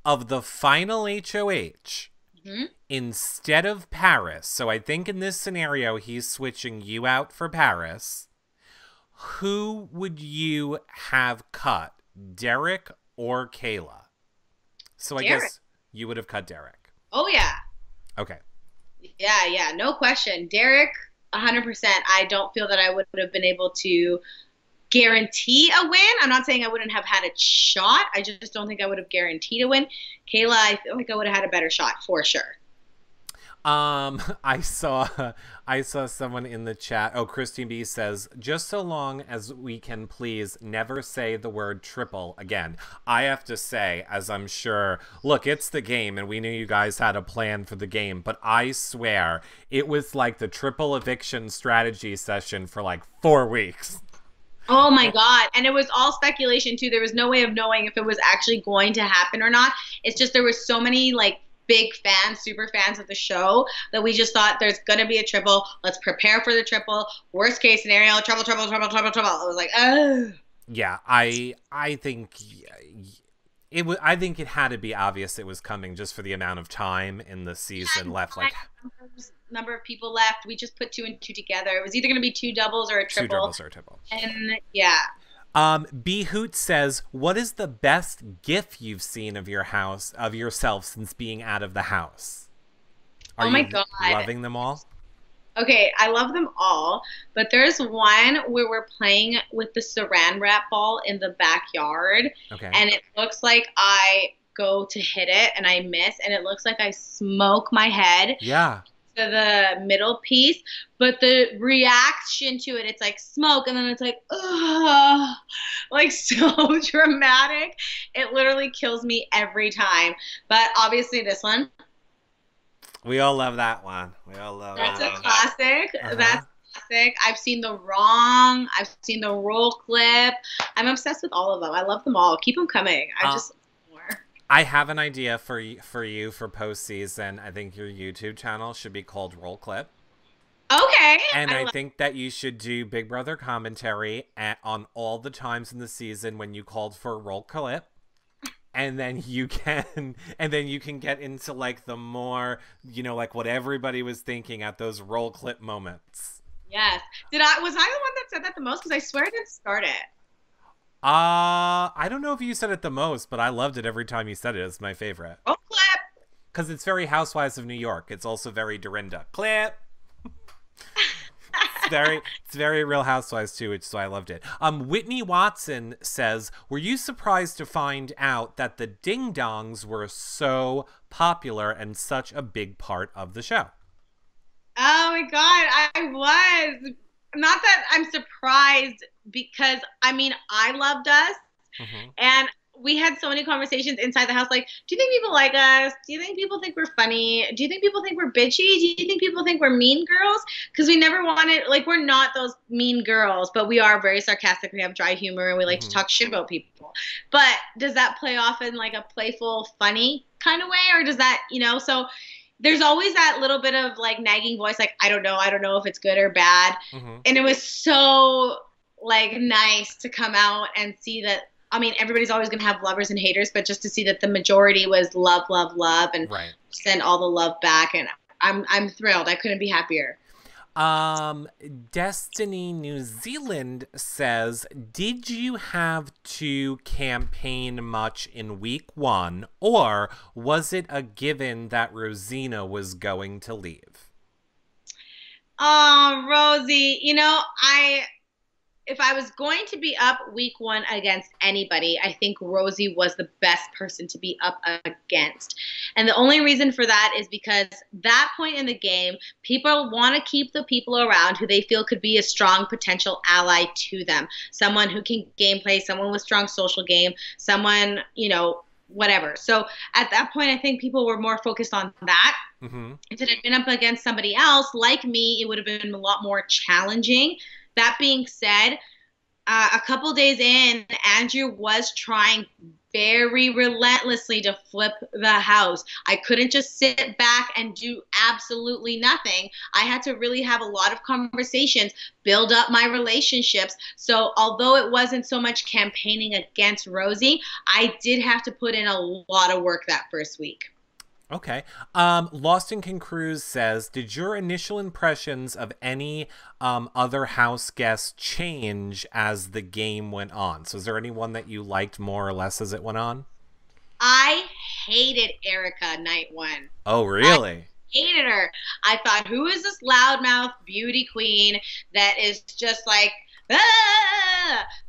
of the final HOH Mm-hmm. instead of Paris, so I think in this scenario he's switching you out for Paris, who would you have cut, Derek or Kayla? So I Derek. guess you would have cut Derek. Oh, yeah. Okay. Yeah, no question. Derek, 100%. I don't feel that I would have been able to guarantee a win. I'm not saying I wouldn't have had a shot. I just don't think I would have guaranteed a win. Kayla, I feel like I would have had a better shot for sure. I saw someone in the chat. Oh, Christine B says, just so long as we can please never say the word triple again. I have to say, as I'm sure, look, it's the game and we knew you guys had a plan for the game, but I swear it was like the triple eviction strategy session for like 4 weeks. Oh my God. And it was all speculation too. There was no way of knowing if it was actually going to happen or not. It's just there was so many like big fans, super fans of the show that we just thought there's going to be a triple. Let's prepare for the triple. Worst case scenario, trouble. It was like, oh. Yeah, I think it was. I think it had to be obvious it was coming just for the amount of time in the season left. Like number of people left. We just put 2 and 2 together. It was either going to be 2 doubles or a triple. 2 doubles or a triple. And yeah. B Hoot says, "What is the best GIF you've seen of yourself since being out of the house?" Are oh my you God. loving them all? Okay, I love them all, but there's one where we're playing with the saran wrap ball in the backyard, Okay. and it looks like I go to hit it and I miss, and it looks like I smoke my head. Yeah. the middle piece, but the reaction to it, it's like smoke, and then it's like, ugh, like so dramatic. It literally kills me every time. But obviously, this one, We all love that one. We all love that's that a one. classic. Uh-huh. That's classic. I've seen the wrong. I've seen the roll clip. I'm obsessed with all of them. I love them all. Keep them coming. I just more. I have an idea for you for postseason. I think your YouTube channel should be called Roll Clip. Okay. And I think that you should do Big Brother commentary on all the times in the season when you called for a roll clip. And then you can get into like the more, like what everybody was thinking at those roll clip moments. Yes. Was I the one that said that the most? Because I swear I didn't start it. I don't know if you said it the most, but I loved it every time you said it. It's my favorite. Roll clip. Because it's very Housewives of New York. It's also very Dorinda. Clip. It's very Real Housewives too, which is why I loved it. Whitney Watson says, "Were you surprised to find out that the ding dongs were so popular and such a big part of the show?" Oh my God, I was. Not that I'm surprised, because I mean, I loved us, and we had so many conversations inside the house. Like, do you think people like us? Do you think people think we're funny? Do you think people think we're bitchy? Do you think people think we're mean girls? Because we never wanted, like, we're not those mean girls, but we are very sarcastic. We have dry humor, and we like to talk shit about people. But does that play off in like a playful, funny kind of way, or does that, so there's always that little bit of like nagging voice, like, I don't know if it's good or bad. And it was so like nice to come out and see that. I mean, everybody's always going to have lovers and haters, but just to see that the majority was love, love, love, and send all the love back, and I'm thrilled. I couldn't be happier. Destiny New Zealand says, "Did you have to campaign much in week 1, or was it a given that Rosina was going to leave?" Oh, Rosie, if I was going to be up week 1 against anybody, I think Rosie was the best person to be up against. And the only reason for that is because that point in the game, people want to keep the people around who they feel could be a strong potential ally to them. Someone who can gameplay, someone with strong social game, someone, whatever. So at that point, I think people were more focused on that. If it had been up against somebody else like me, it would have been a lot more challenging. That being said, a couple days in, Andrew was trying very relentlessly to flip the house. I couldn't just sit back and do absolutely nothing. I had to really have a lot of conversations, build up my relationships. So although it wasn't so much campaigning against Rosie, I did have to put in a lot of work that first week. Okay. Lost in Cruz says, "Did your initial impressions of any other house guests change as the game went on?" So is there anyone that you liked more or less as it went on? I hated Erica night 1. Oh, really? I hated her. I thought, who is this loudmouth beauty queen that is just like,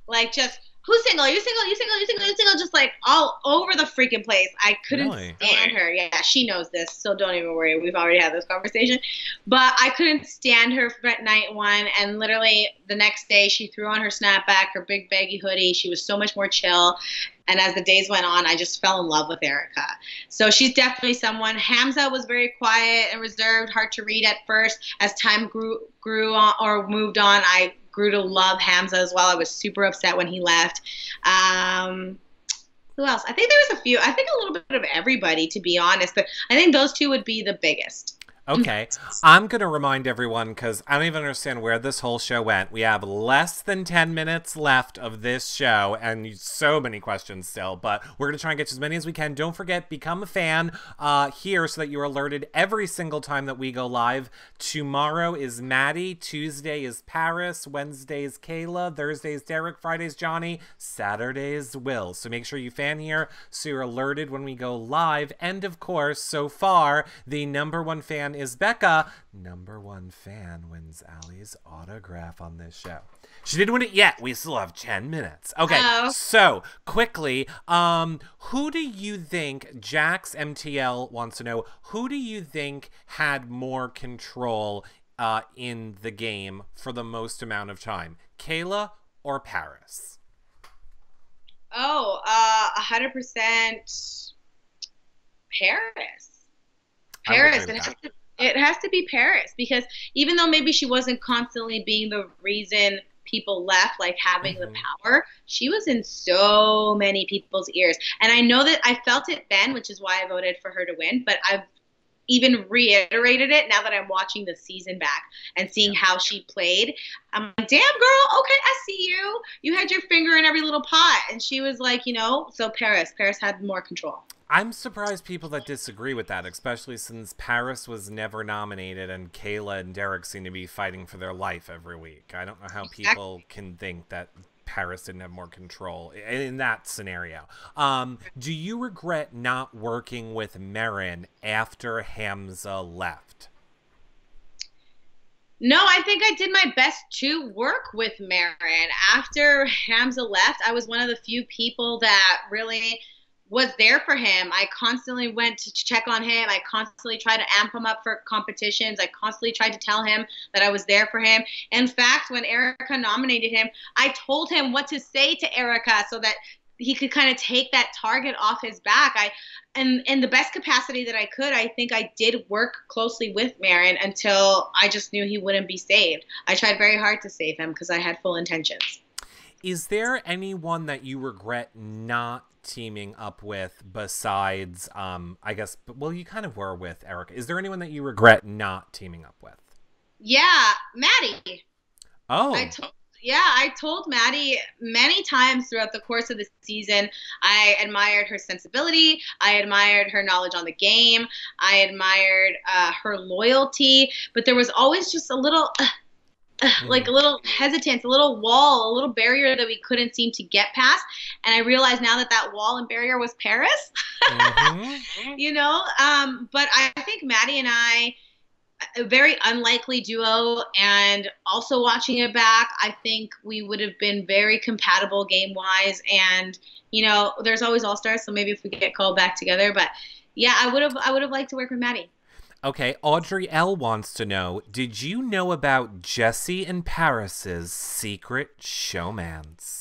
like just, who's single? You single? You single? You single? You single? Just like all over the freaking place. I couldn't stand her. Yeah, she knows this, so don't even worry. We've already had this conversation. But I couldn't stand her for night 1. And literally the next day, she threw on her snapback, her big baggy hoodie. She was so much more chill. And as the days went on, I just fell in love with Erica. So she's definitely someone. Hamza was very quiet and reserved, hard to read at first. As time grew on or moved on, I grew to love Hamza as well. I was super upset when he left. Who else? I think there was a few. I think a little bit of everybody, to be honest. But I think those two would be the biggest. Okay, I'm going to remind everyone, because I don't even understand where this whole show went. We have less than 10 minutes left of this show, and so many questions still, but we're going to try and get to as many as we can. Don't forget, become a fan here so that you're alerted every single time that we go live. Tomorrow is Maddie, Tuesday is Paris, Wednesday is Kayla, Thursday is Derek, Friday is Johnny, Saturday is Will. So make sure you fan here so you're alerted when we go live. And of course, so far, the #1 fan fan is Becca. Number one fan wins Allie's autograph on this show. She didn't win it yet. We still have 10 minutes. Okay, so quickly, who do you think, Jax MTL wants to know, who do you think had more control in the game for the most amount of time? Kayla or Paris? 100% Paris. Paris. It has to be Paris, because even though maybe she wasn't constantly being the reason people left, like having the power, she was in so many people's ears. And I know that I felt it then, which is why I voted for her to win, but I've even reiterated it now that I'm watching the season back and seeing how she played. I'm like, damn, girl, okay, I see you. You had your finger in every little pot. And she was like, so Paris had more control. I'm surprised people that disagree with that, especially since Paris was never nominated and Kayla and Derek seem to be fighting for their life every week. I don't know how people can think that Paris didn't have more control in that scenario. Do you regret not working with Marin after Hamza left? No, I think I did my best to work with Marin. After Hamza left, I was one of the few people that really was there for him. I constantly went to check on him. I constantly tried to amp him up for competitions. I constantly tried to tell him that I was there for him. In fact, when Erica nominated him, I told him what to say to Erica so that he could kind of take that target off his back. And in the best capacity that I could, I think I did work closely with Marin until I just knew he wouldn't be saved. I tried very hard to save him because I had full intentions. Is there anyone that you regret not teaming up with besides, I guess, well, you kind of were with Erica. Is there anyone that you regret not teaming up with? Yeah, Maddie. Oh. I told Maddie many times throughout the course of the season. I admired her sensibility. I admired her knowledge on the game. I admired her loyalty. But there was always just a little... like a little hesitance, a little wall, a little barrier that we couldn't seem to get past. And I realized now that wall and barrier was Paris, but I think Maddie and I, a very unlikely duo, and also watching it back, I think we would have been very compatible game-wise. And, there's always all-stars, so maybe if we get called back together. But, yeah, I would have liked to work with Maddie. Okay, Audrey L. wants to know, did you know about Jesse and Paris's secret showmance?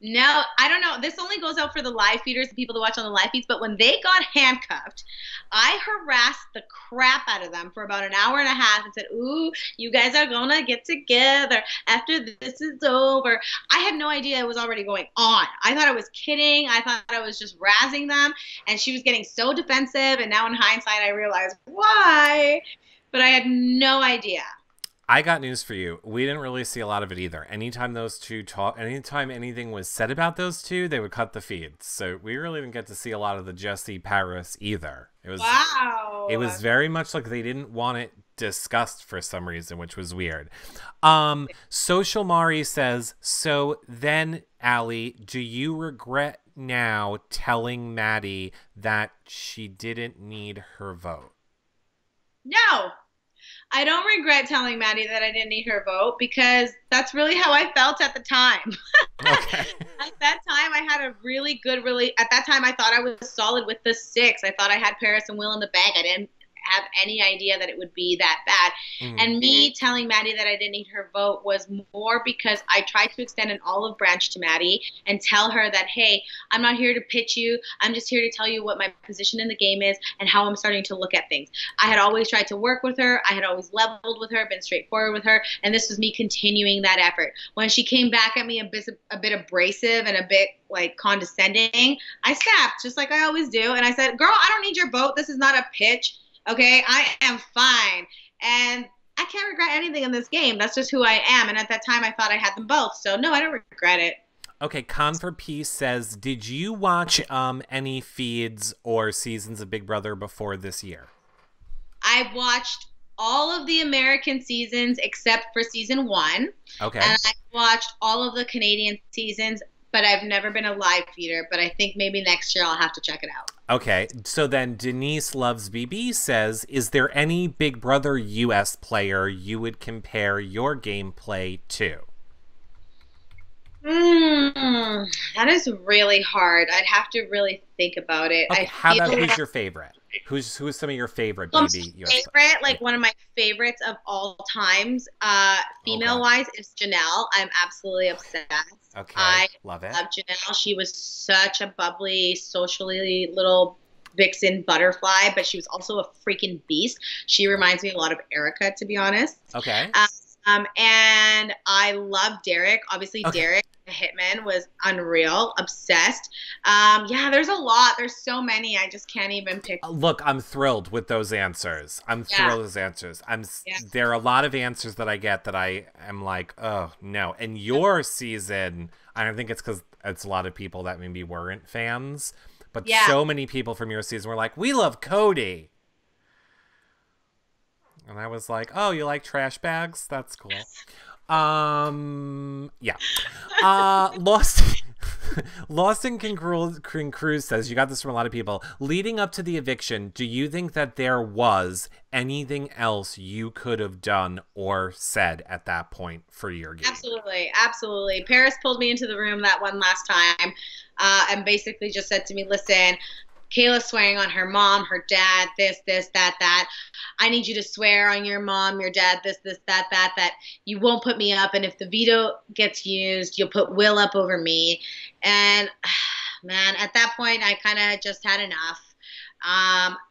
No, I don't know. This only goes out for the live feeders, the people that watch on the live feeds. But when they got handcuffed, I harassed the crap out of them for about an hour and a half and said, ooh, you guys are going to get together after this is over. I had no idea it was already going on. I thought I was kidding. I thought I was just razzing them. And she was getting so defensive. And now in hindsight, I realized why. But I had no idea. I got news for you. We didn't really see a lot of it either. Anytime those two talk, anytime anything was said about those two, they would cut the feeds. So we really didn't get to see a lot of the Jesse Paris either. It was wow. It was very much like they didn't want it discussed for some reason, which was weird. Social Mari says, so then, Allie, do you regret now telling Maddie that she didn't need her vote? No. I don't regret telling Maddie that I didn't need her vote because that's really how I felt at the time. Okay. At that time, I had a at that time, I thought I was solid with the 6. I thought I had Paris and Will in the bag. I didn't have any idea that it would be that bad. And me telling Maddie that I didn't need her vote was more because I tried to extend an olive branch to Maddie and tell her that, hey, I'm not here to pitch you. I'm just here to tell you what my position in the game is and how I'm starting to look at things. I had always tried to work with her. I had always leveled with her, been straightforward with her, and this was me continuing that effort. When she came back at me a bit abrasive and a bit like condescending, I snapped just like I always do. And I said, girl, I don't need your vote. This is not a pitch. Okay, I am fine. And I can't regret anything in this game. That's just who I am. And at that time, I thought I had them both. So, no, I don't regret it. Okay, Con for Peace says, did you watch any feeds or seasons of Big Brother before this year? I watched all of the American seasons except for season 1. Okay. And I watched all of the Canadian seasons but I've never been a live feeder. But I think maybe next year I'll have to check it out. Okay, so then Denise Loves BB says, is there any Big Brother US player you would compare your gameplay to? That is really hard. I'd have to really think about it. Okay, I how feel about who's like your favorite? Who is some of your favorite my BB US favorite, like one of my favorites of all times, female wise, is Janelle. I'm absolutely obsessed. Okay, I love it. love Janelle. She was such a bubbly, socially little vixen butterfly, but she was also a freaking beast. She reminds me a lot of Erica, to be honest. Okay. And I love Derek. Obviously, Okay. Derek, the hitman, was unreal, obsessed. Yeah, there's a lot. There's so many. I just can't even pick. Look, I'm thrilled with those answers. I'm thrilled with those answers. There are a lot of answers that I get that I am like, oh no. And your season, I don't think it's because it's a lot of people that maybe weren't fans, but so many people from your season were like, we love Cody. And I was like, oh, you like trash bags? That's cool. Yeah. Lost in Cruz says, you got this from a lot of people. Leading up to the eviction, do you think that there was anything else you could have done or said at that point for your game? Absolutely. Absolutely. Paris pulled me into the room that one last time and basically just said to me, listen, Kayla's swearing on her mom, her dad, this, that. I need you to swear on your mom, your dad, this, that. You won't put me up. And if the veto gets used, you'll put Will up over me. And, man, at that point, I kind of just had enough.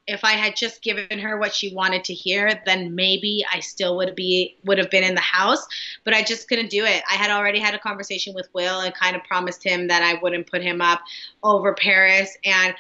If I had just given her what she wanted to hear, then maybe I still would have been in the house. But I just couldn't do it. I had already had a conversation with Will and kind of promised him that I wouldn't put him up over Paris. And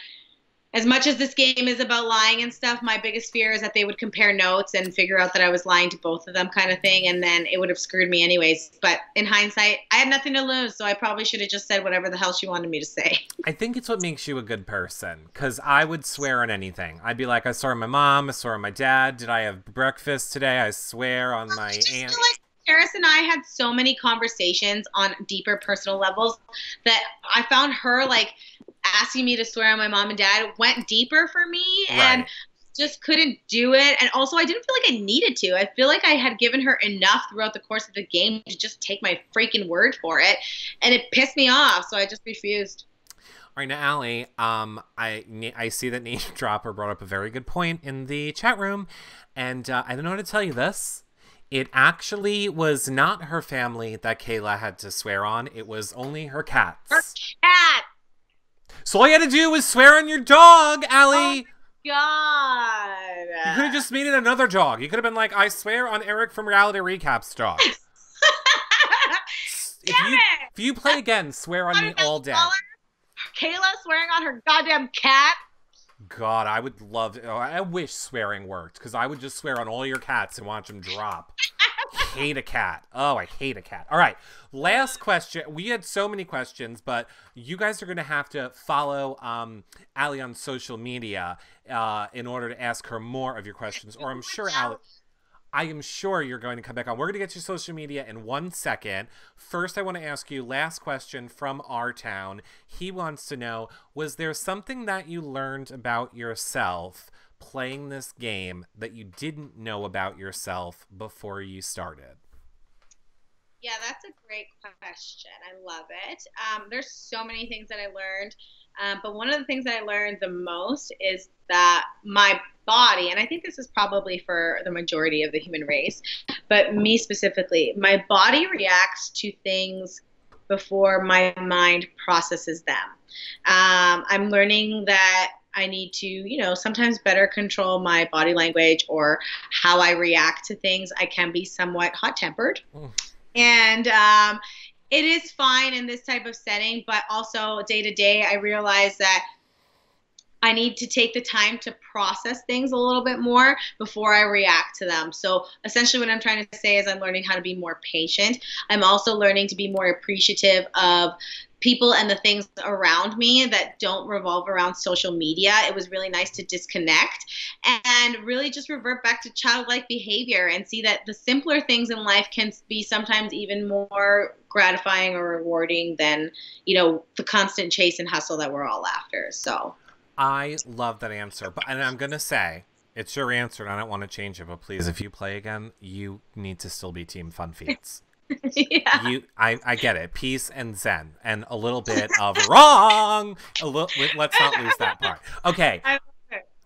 as much as this game is about lying and stuff, my biggest fear is that they would compare notes and figure out that I was lying to both of them kind of thing, and then it would have screwed me anyways. But in hindsight, I had nothing to lose, so I probably should have just said whatever the hell she wanted me to say. I think it's what makes you a good person, because I would swear on anything. I'd be like, I swear on my mom, I swear on my dad, did I have breakfast today? I swear on my aunt. Paris and I had so many conversations on deeper personal levels that I found her like asking me to swear on my mom and dad went deeper for me, and just couldn't do it. And also I didn't feel like I needed to. I feel like I had given her enough throughout the course of the game to just take my freaking word for it, and it pissed me off, so I just refused. All right, now, Allie, I see that Name Dropper brought up a very good point in the chat room, and I don't know how to tell you this. It actually was not her family that Kayla had to swear on. It was only her cats. Her cat! So all you had to do was swear on your dog, Allie! Oh, God! You could have just made it another dog. You could have been like, I swear on Eric from Reality Recap's dog. If you play again, swear on me all day. Kayla swearing on her goddamn cat? God, I would love it. I wish swearing worked, because I would just swear on all your cats and watch them drop. Hate a cat. Oh, I hate a cat. All right, last question. We had so many questions, but you guys are going to have to follow Allie on social media in order to ask her more of your questions, or I'm sure Allie... I am sure you're going to come back on. We're going to get your social media in 1 second. First, I want to ask you, last question from our town. He wants to know, was there something that you learned about yourself playing this game that you didn't know about yourself before you started? Yeah, that's a great question. I love it. There's so many things that I learned. But one of the things that I learned the most is that my body, and I think this is probably for the majority of the human race, but me specifically, my body reacts to things before my mind processes them. I'm learning that I need to, sometimes better control my body language or how I react to things. I can be somewhat hot-tempered. And it is fine in this type of setting, but also day to day, I realize that I need to take the time to process things a little bit more before I react to them. So essentially what I'm trying to say is I'm learning how to be more patient. I'm also learning to be more appreciative of people and the things around me that don't revolve around social media. It was really nice to disconnect and really just revert back to childlike behavior and see that the simpler things in life can be sometimes even more gratifying or rewarding than, the constant chase and hustle that we're all after. So I love that answer. And I'm going to say, it's your answer and I don't want to change it, but please, if you play again, you need to still be Team Fun Feats. Yeah. I get it. Peace and zen and a little bit of wrong. Let's not lose that part. Okay.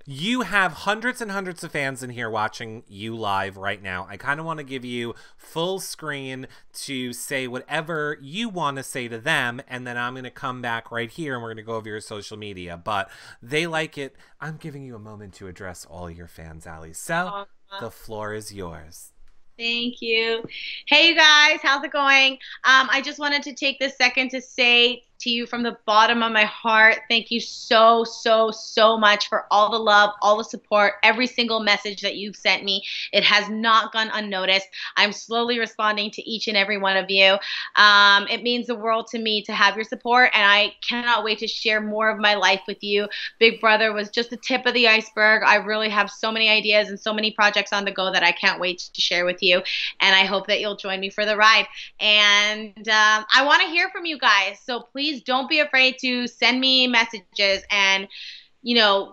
You have hundreds and hundreds of fans in here watching you live right now. I kind of want to give you full screen to say whatever you want to say to them, and then I'm going to come back right here and we're going to go over your social media. But they like it. I'm giving you a moment to address all your fans, Allie. So the floor is yours. Thank you. Hey, you guys. How's it going? I just wanted to take this second to say to you from the bottom of my heart, thank you so, so, so much for all the love, all the support, every single message that you've sent me. It has not gone unnoticed. I'm slowly responding to each and every one of you. It means the world to me to have your support, and I cannot wait to share more of my life with you. Big Brother was just the tip of the iceberg. I really have so many ideas and so many projects on the go that I can't wait to share with you, and I hope that you'll join me for the ride. And I want to hear from you guys, so please don't be afraid to send me messages and,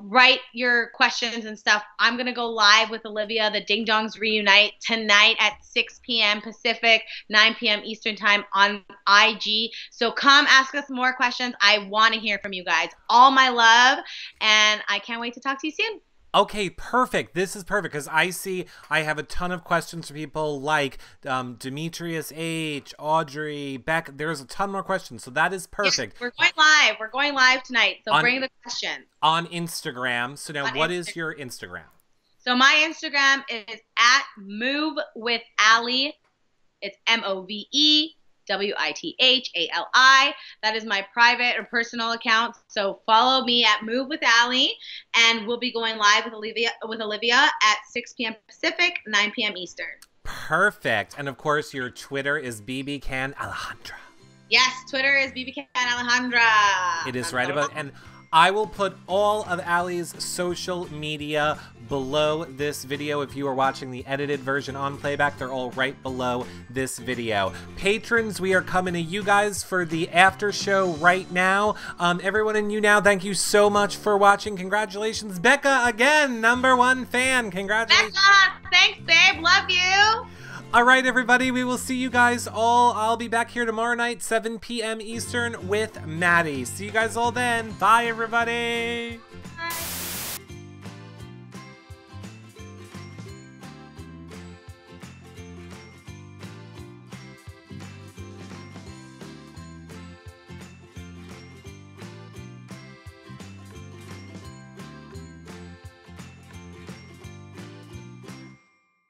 write your questions and stuff. I'm going to go live with Olivia. The Ding Dongs reunite tonight at 6 p.m. Pacific, 9 p.m. Eastern time on IG. So come ask us more questions. I want to hear from you guys. All my love, and I can't wait to talk to you soon. Okay, perfect. This is perfect because I have a ton of questions for people like Demetrius H, Audrey, Beck. There's a ton more questions, so that is perfect. Yes, we're going live. We're going live tonight, so bring the questions. On Instagram. So now what is your Instagram? So my Instagram is at Move with Allie. It's MOVEWITHALI. That is my private or personal account. So follow me at Move with Allie, and we'll be going live with Olivia at 6 p.m. Pacific, 9 p.m. Eastern. Perfect. And of course, your Twitter is BBCan Alejandra. Yes, Twitter is BBCan Alejandra. It is right about, and I will put all of Allie's social media below this video. If you are watching the edited version on playback, they're all right below this video. Patrons, we are coming to you guys for the after show right now. Everyone in you now, thank you so much for watching. Congratulations, Becca, again, #1 fan. Congratulations. Becca, thanks, babe. Love you. All right, everybody, we will see you guys all. I'll be back here tomorrow night, 7 p.m. Eastern with Maddie. See you guys all then. Bye, everybody.